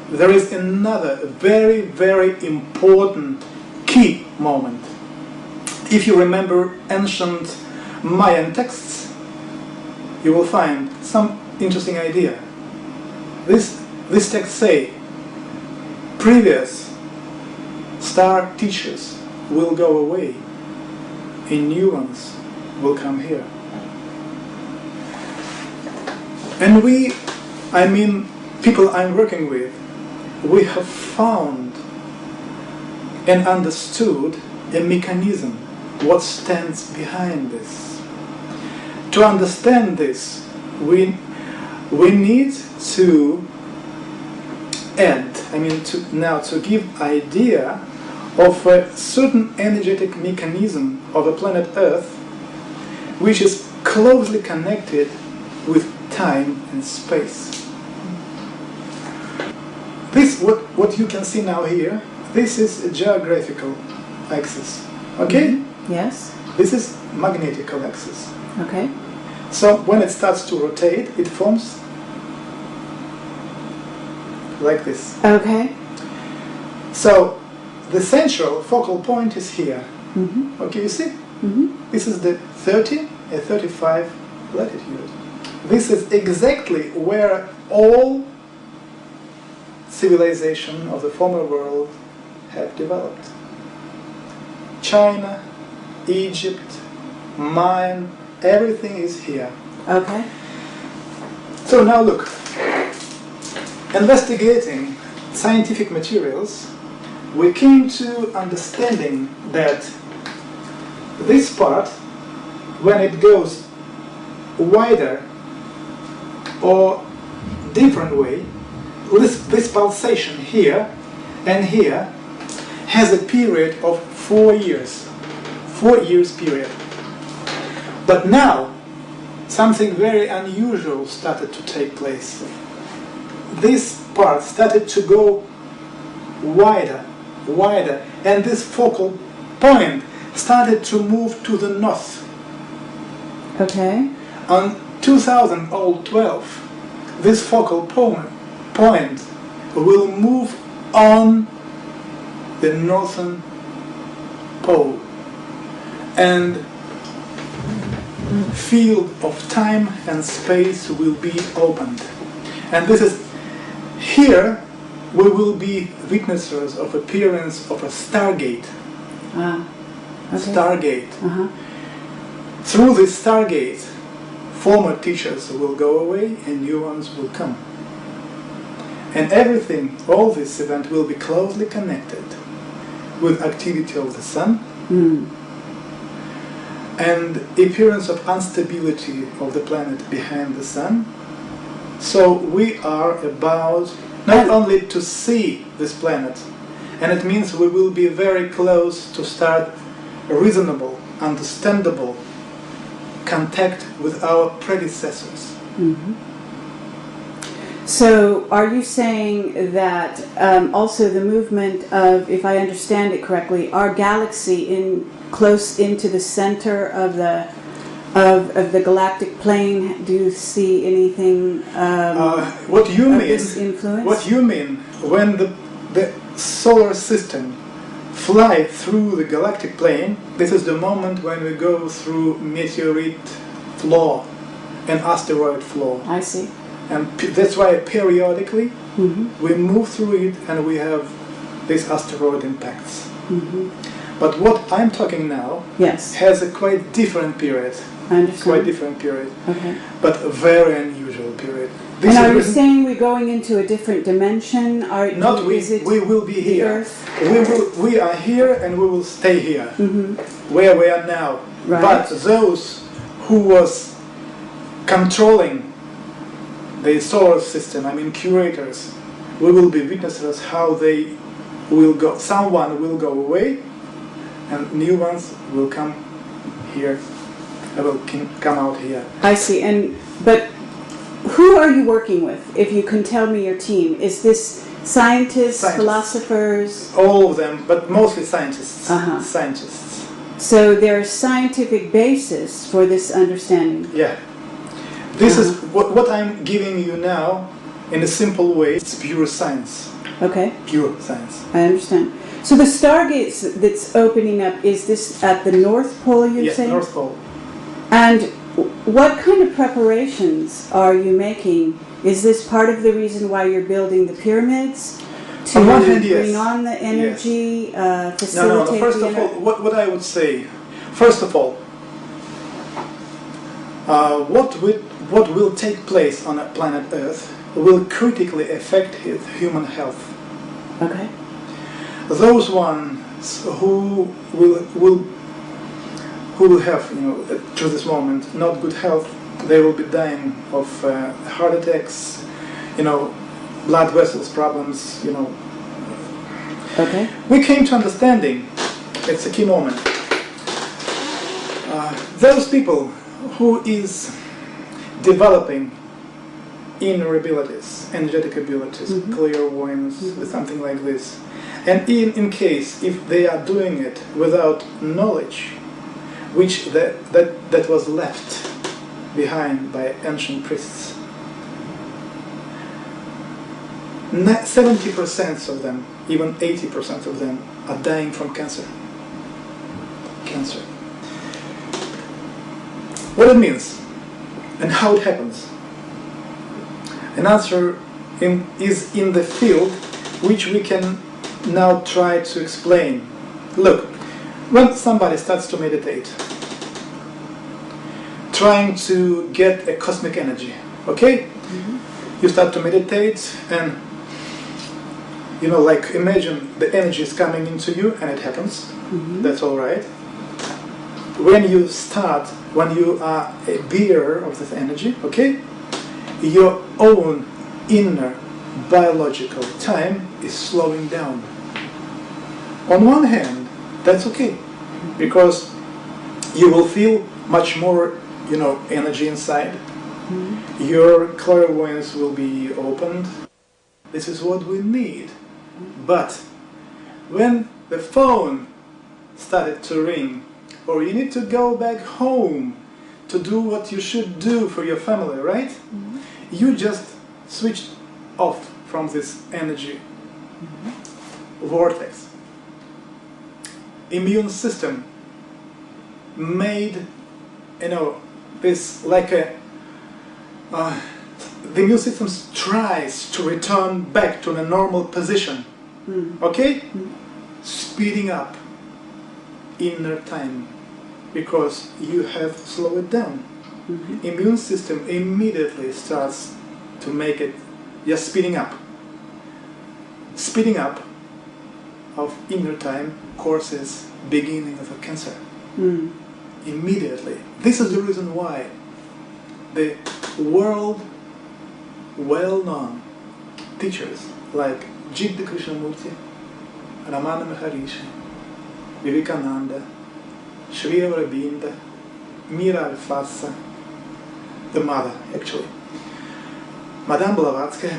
Speaker 2: there is another very, very important key moment. If you remember ancient Mayan texts, you will find some interesting idea. This texts say, previous star teachers will go away, and new ones will come here. And people I'm working with, we have found and understood a mechanism, what stands behind this. To understand this, we need to add, to give idea of a certain energetic mechanism of the planet Earth, which is closely connected with time and space. This, what you can see now here, this is a geographical axis. Okay?
Speaker 1: Mm-hmm. Yes.
Speaker 2: This is magnetical axis.
Speaker 1: Okay.
Speaker 2: So when it starts to rotate, it forms like this.
Speaker 1: Okay.
Speaker 2: So the central focal point is here.
Speaker 1: Mm-hmm.
Speaker 2: Okay, you see?
Speaker 1: Mm-hmm.
Speaker 2: This is the 30 and 35 latitude. This is exactly where all civilization of the former world have developed. China, Egypt, Mayan, everything is here.
Speaker 1: Okay.
Speaker 2: So now look, investigating scientific materials, we came to understanding that this part, when it goes wider or different way, this pulsation here and here has a period of 4 years. 4 years period. But now something very unusual started to take place. This part started to go wider, wider, and this focal point started to move to the north.
Speaker 1: Okay.
Speaker 2: On 2012, this focal point will move on the northern pole, and field of time and space will be opened. And this is here we will be witnesses of appearance of a stargate.
Speaker 1: Okay.
Speaker 2: Stargate.
Speaker 1: Uh-huh.
Speaker 2: Through this stargate, former teachers will go away and new ones will come. And everything, all this event will be closely connected with activity of the sun and appearance of instability of the planet behind the sun. So we are about not only to see this planet, and it means we will be very close to start a reasonable, understandable contact with our predecessors.
Speaker 1: Mm-hmm. So are you saying that also the movement of, if I understand it correctly, our galaxy close into the center of the galactic plane, do you see anything
Speaker 2: what you
Speaker 1: of
Speaker 2: mean,
Speaker 1: this influence?
Speaker 2: What you mean when the solar system fly through the galactic plane, this is the moment when we go through meteorite flow and asteroid flow.
Speaker 1: I see.
Speaker 2: And that's why periodically we move through it and we have these asteroid impacts. But what I'm talking now has a quite different period.
Speaker 1: I understand.
Speaker 2: Quite different period.
Speaker 1: Okay.
Speaker 2: But a very unusual period.
Speaker 1: And are you saying we're going into a different dimension?
Speaker 2: Not we. We will be here. We are here and we will stay here, where we are now.
Speaker 1: Right.
Speaker 2: But those who was controlling the solar system, I mean curators, we will be witnesses how they will go. Someone will go away, and new ones will come here. Will come out here.
Speaker 1: I see. But who are you working with? If you can tell me your team, is this scientists, philosophers?
Speaker 2: All of them, but mostly scientists.
Speaker 1: Uh-huh.
Speaker 2: Scientists.
Speaker 1: So there's scientific basis for this understanding.
Speaker 2: Yeah. This is what I'm giving you now in a simple way. It's pure science.
Speaker 1: Okay.
Speaker 2: Pure science.
Speaker 1: I understand. So the stargates that's opening up, is this at the North Pole, you're saying?
Speaker 2: Yes, North Pole.
Speaker 1: And what kind of preparations are you making? Is this part of the reason why you're building the pyramids? To
Speaker 2: on one hand,
Speaker 1: bring on the energy, facilitate
Speaker 2: No. First of all, what I would say, first of all, what will take place on planet Earth will critically affect human health.
Speaker 1: Okay.
Speaker 2: Those ones who will have, to this moment, not good health, they will be dying of heart attacks, blood vessels problems,
Speaker 1: Okay.
Speaker 2: We came to understanding, it's a key moment, those people who is developing inner abilities, energetic abilities,
Speaker 1: Mm-hmm.
Speaker 2: clairvoyance,
Speaker 1: Mm-hmm.
Speaker 2: something like this. And in case if they are doing it without knowledge, which that was left behind by ancient priests, 70% of them, even 80% of them, are dying from cancer. Cancer. What it means and how it happens. An answer is in the field which we can now try to explain. Look, when somebody starts to meditate, trying to get a cosmic energy, okay? Mm-hmm. You start to meditate and, you know, like imagine the energy is coming into you and it happens. Mm-hmm. That's all right. When you are a bearer of this energy, okay, your own inner biological time is slowing down. On one hand, that's okay, because you will feel much more, you know, energy inside. Mm-hmm. Your clairvoyance will be opened. This is what we need. But when the phone started to ring, or you need to go back home to do what you should do for your family, right? Mm-hmm. You just switched off from this energy vortex. Immune system made, you know, this like a the immune system tries to return back to the normal position. Okay? Speeding up inner time because you have slowed it down. Immune system immediately starts to make it just speeding up. Speeding up of inner time causes beginning of a cancer. Immediately. This is the reason why the world well-known teachers like Jiddu Krishnamurti, Ramana Maharishi, Vivekananda, Sri Aurobindo, Mira Alfassa, the mother actually, Madame Blavatsky,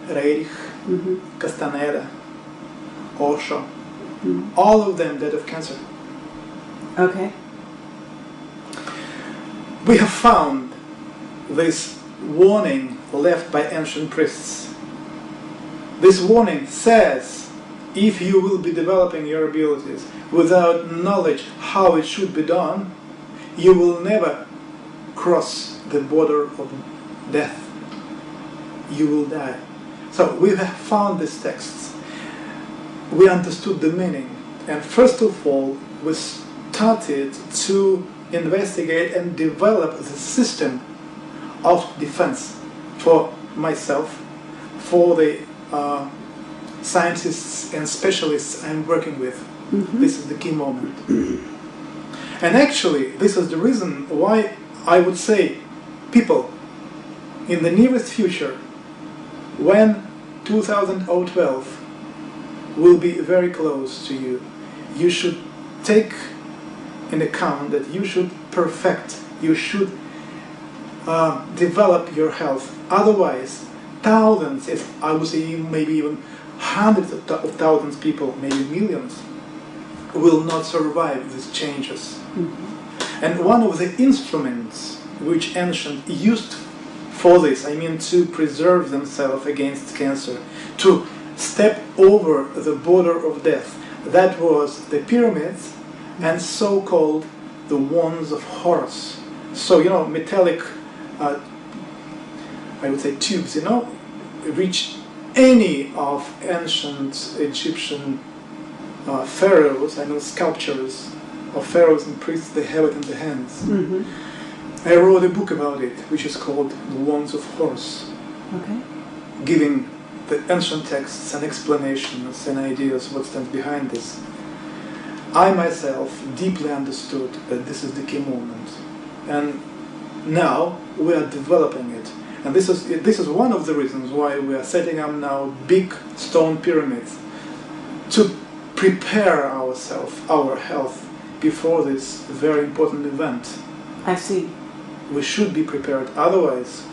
Speaker 2: Reich, Castaneda, Osho, all of them died of cancer.
Speaker 1: Okay.
Speaker 2: We have found this warning left by ancient priests. This warning says, if you will be developing your abilities without knowledge how it should be done, you will never cross the border of death. You will die. So we have found these texts. We understood the meaning. And first of all, we started to investigate and develop the system of defense for myself, for the scientists and specialists I'm working with. This is the key moment. And actually, this is the reason why I would say people in the nearest future, when 2012 will be very close to you, you should take in account that you should perfect, you should develop your health. Otherwise, thousands, if I would say maybe even hundreds of thousands of people, maybe millions, will not survive these changes. And one of the instruments which ancient used for this, I mean to preserve themselves against cancer, to step over the border of death, that was the pyramids and so-called the wands of Horus. So, you know, metallic, I would say tubes, you know, reach any of ancient Egyptian pharaohs, I know sculptures of pharaohs and priests, they have it in their hands. I wrote a book about it, which is called The Wands of Horus, giving the ancient texts and explanations and ideas what stands behind this. I myself deeply understood that this is the key moment, and now we are developing it. And this is one of the reasons why we are setting up now big stone pyramids to prepare ourselves, our health, before this very important event.
Speaker 1: I see.
Speaker 2: We should be prepared. Otherwise,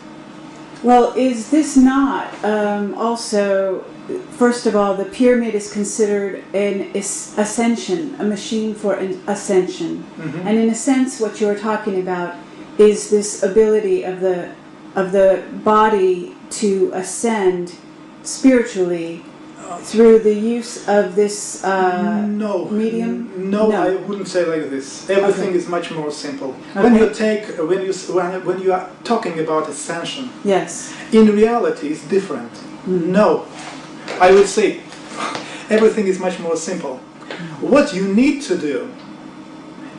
Speaker 1: Well, is this not also, first of all, the pyramid is considered an ascension, a machine for an ascension.
Speaker 2: Mm-hmm.
Speaker 1: And in a sense, what you're talking about is this ability of the body to ascend spiritually through the use of this medium?
Speaker 2: No, I wouldn't say like this. Everything is much more simple.
Speaker 1: Okay.
Speaker 2: When you are talking about ascension,
Speaker 1: Yes.
Speaker 2: in reality it's different.
Speaker 1: Mm-hmm.
Speaker 2: No, I would say everything is much more simple. What you need to do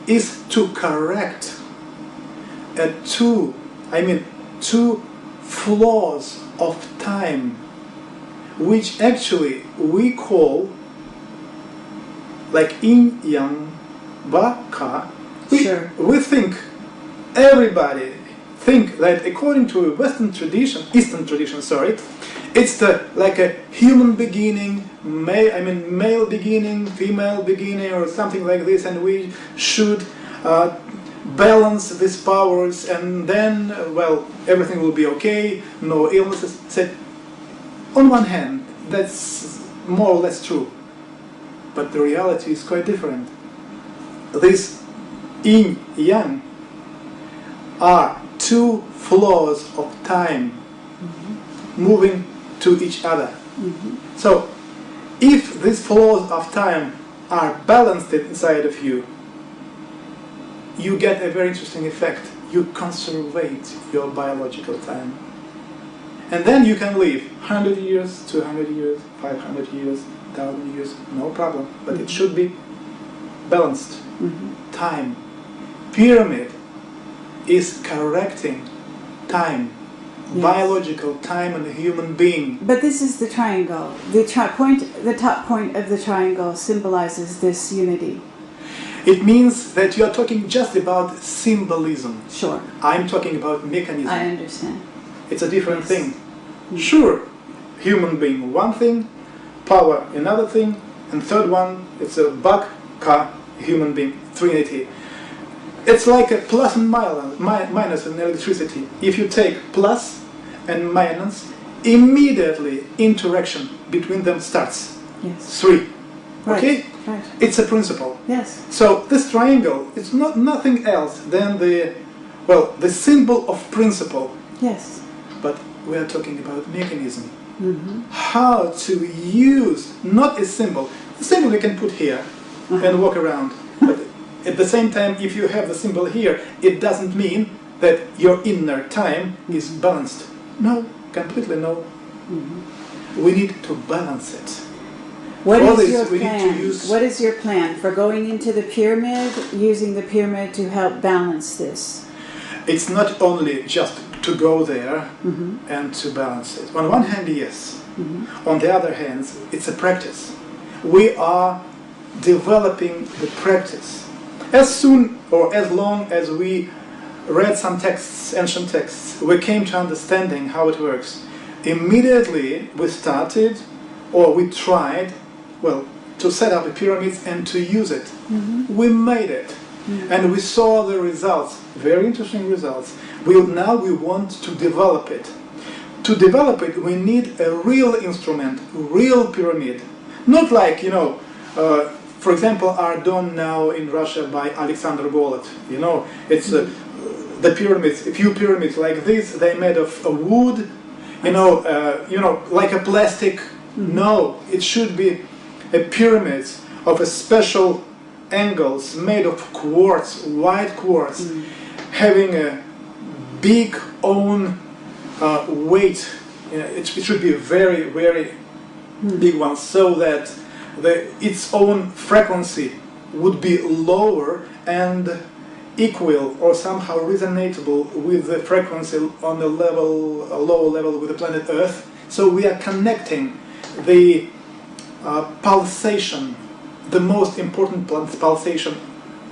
Speaker 2: is to correct two flaws of time, which actually we call like yin yang ba ka.
Speaker 1: Sure.
Speaker 2: We think, everybody think that according to Western tradition, Eastern tradition, sorry, it's like a human beginning, male beginning, female beginning, or something like this, and we should balance these powers, and then, well, everything will be okay, no illnesses. Said, on one hand, that's more or less true, but the reality is quite different. These yin yang are two flaws of time moving to each other.
Speaker 1: Mm-hmm.
Speaker 2: So, if these flaws of time are balanced inside of you, you get a very interesting effect. You conservate your biological time. And then you can live 100 years, 200 years, 500 years, 1,000 years, no problem. But it should be balanced.
Speaker 1: Mm-hmm.
Speaker 2: Time. Pyramid is correcting time.
Speaker 1: Yes.
Speaker 2: Biological time in a human being.
Speaker 1: But this is the triangle. The top point of the triangle symbolizes this unity.
Speaker 2: It means that you are talking just about symbolism.
Speaker 1: Sure.
Speaker 2: I'm talking about mechanism.
Speaker 1: I understand.
Speaker 2: It's a different
Speaker 1: Yes.
Speaker 2: thing. Sure, human being one thing, power another thing, and third one, it's a Baka, human being, Trinity. It's like a plus and minus in electricity. If you take plus and minus, immediately interaction between them starts.
Speaker 1: Yes.
Speaker 2: Three.
Speaker 1: Right.
Speaker 2: Okay?
Speaker 1: Right.
Speaker 2: It's a principle.
Speaker 1: Yes.
Speaker 2: So this triangle is not nothing else than the symbol of principle.
Speaker 1: Yes.
Speaker 2: But we are talking about mechanism.
Speaker 1: Mm-hmm.
Speaker 2: How to use, not a symbol. The symbol you can put here and walk around. But at the same time, if you have the symbol here, it doesn't mean that your inner time is balanced. No, completely no.
Speaker 1: Mm-hmm.
Speaker 2: We need to balance it.
Speaker 1: What
Speaker 2: For
Speaker 1: is
Speaker 2: this,
Speaker 1: your
Speaker 2: we need
Speaker 1: plan?
Speaker 2: to use-
Speaker 1: What is your plan for going into the pyramid, using the pyramid to help balance this?
Speaker 2: It's not only just to go there
Speaker 1: Mm-hmm.
Speaker 2: and to balance it. On one hand, yes.
Speaker 1: Mm-hmm.
Speaker 2: On the other hand, it's a practice. We are developing the practice. As soon or as long as we read some texts, ancient texts, we came to understanding how it works. Immediately we started, or we tried, to set up a pyramid and to use it.
Speaker 1: Mm-hmm.
Speaker 2: We made it.
Speaker 1: Mm-hmm.
Speaker 2: And we saw the results, very interesting results. Now we want to develop it. To develop it, we need a real instrument, a real pyramid. Not like, for example, are done now in Russia by Alexander Golod. It's the pyramids, a few pyramids like this, they're made of wood, like a plastic.
Speaker 1: Mm-hmm.
Speaker 2: No, it should be a pyramid of a special angles made of quartz, white quartz, having a big own weight. It should be a very, very big one, so that its own frequency would be lower and equal or somehow resonatable with the frequency on a lower level with the planet Earth. So we are connecting the pulsation, the most important pulsation,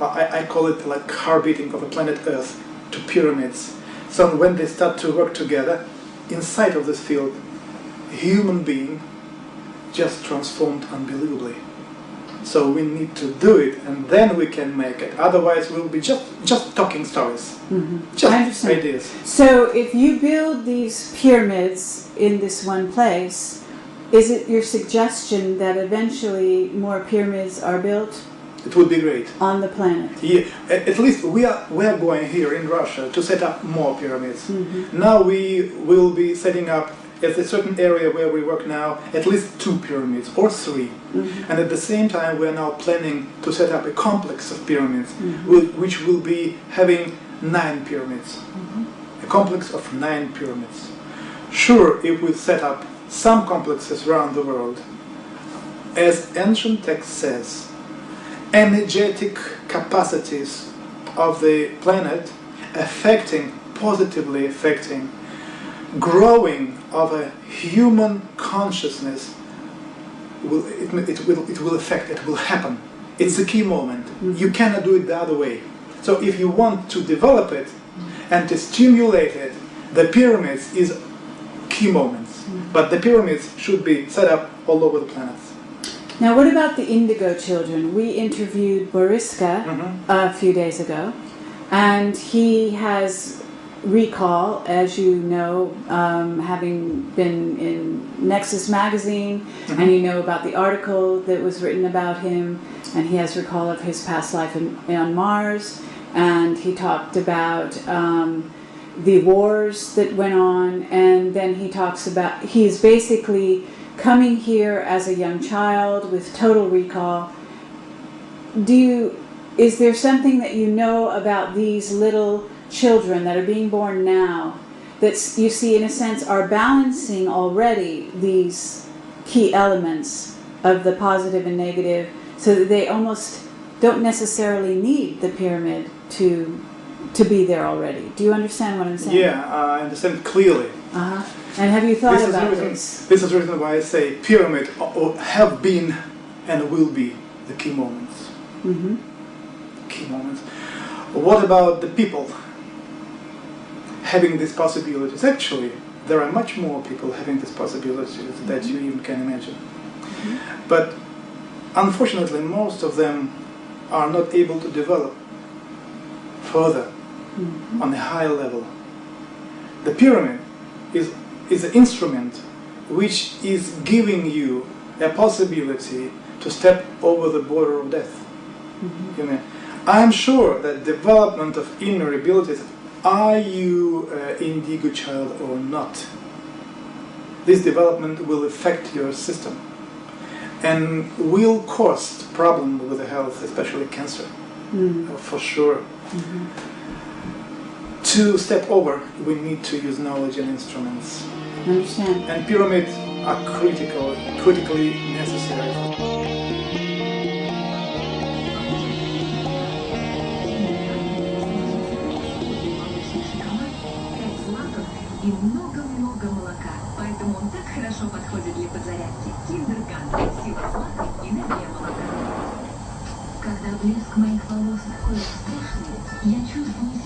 Speaker 2: I call it like heartbeating of the planet Earth, to pyramids. So when they start to work together, inside of this field, human being just transformed unbelievably. So we need to do it, and then we can make it. Otherwise, we'll be just talking stories, just ideas.
Speaker 1: So if you build these pyramids in this one place, is it your suggestion that eventually more pyramids are built?
Speaker 2: It would be great.
Speaker 1: On the planet?
Speaker 2: Yeah, at least we are going here in Russia to set up more pyramids. Now we will be setting up at a certain area where we work now at least 2 pyramids or 3. And at the same time we are now planning to set up a complex of pyramids which will be having 9 pyramids. A complex of 9 pyramids. Sure, if we set up some complexes around the world, as ancient text says, energetic capacities of the planet positively affecting growing of a human consciousness it will happen. It's a key moment. You cannot do it the other way. So if you want to develop it and to stimulate it, the pyramids is key moments. But the pyramids should be set up all over the planet.
Speaker 1: Now, what about the indigo children? We interviewed Boriska a few days ago, and he has recall, as you know, having been in Nexus magazine, and you know about the article that was written about him, and he has recall of his past life on Mars, and he talked about the wars that went on, and then he talks about, he's basically coming here as a young child with total recall. Is there something that you know about these little children that are being born now that you see, in a sense, are balancing already these key elements of the positive and negative, so that they almost don't necessarily need the pyramid to be there already? Do you understand what I'm saying?
Speaker 2: Yeah, I understand clearly.
Speaker 1: And have you thought about this?
Speaker 2: This is the reason why I say pyramid have been and will be the key moments. Key moments. What about the people having these possibilities? Actually, there are much more people having these possibilities that you even can imagine. But unfortunately, most of them are not able to develop further on a higher level. The pyramid is an instrument which is giving you a possibility to step over the border of death. You know, I'm sure that development of inner abilities, are you an indigo child or not, this development will affect your system and will cause problems with the health, especially cancer, for sure. To step over, we need to use knowledge and instruments.
Speaker 1: I understand.
Speaker 2: And pyramids are critically necessary.
Speaker 4: И много-много молока, поэтому он так хорошо подходит для подзарядки. Киндер-кантри, сила сладкой, энергия молока. Когда блеск моих волос такой страшный, я чувствую себя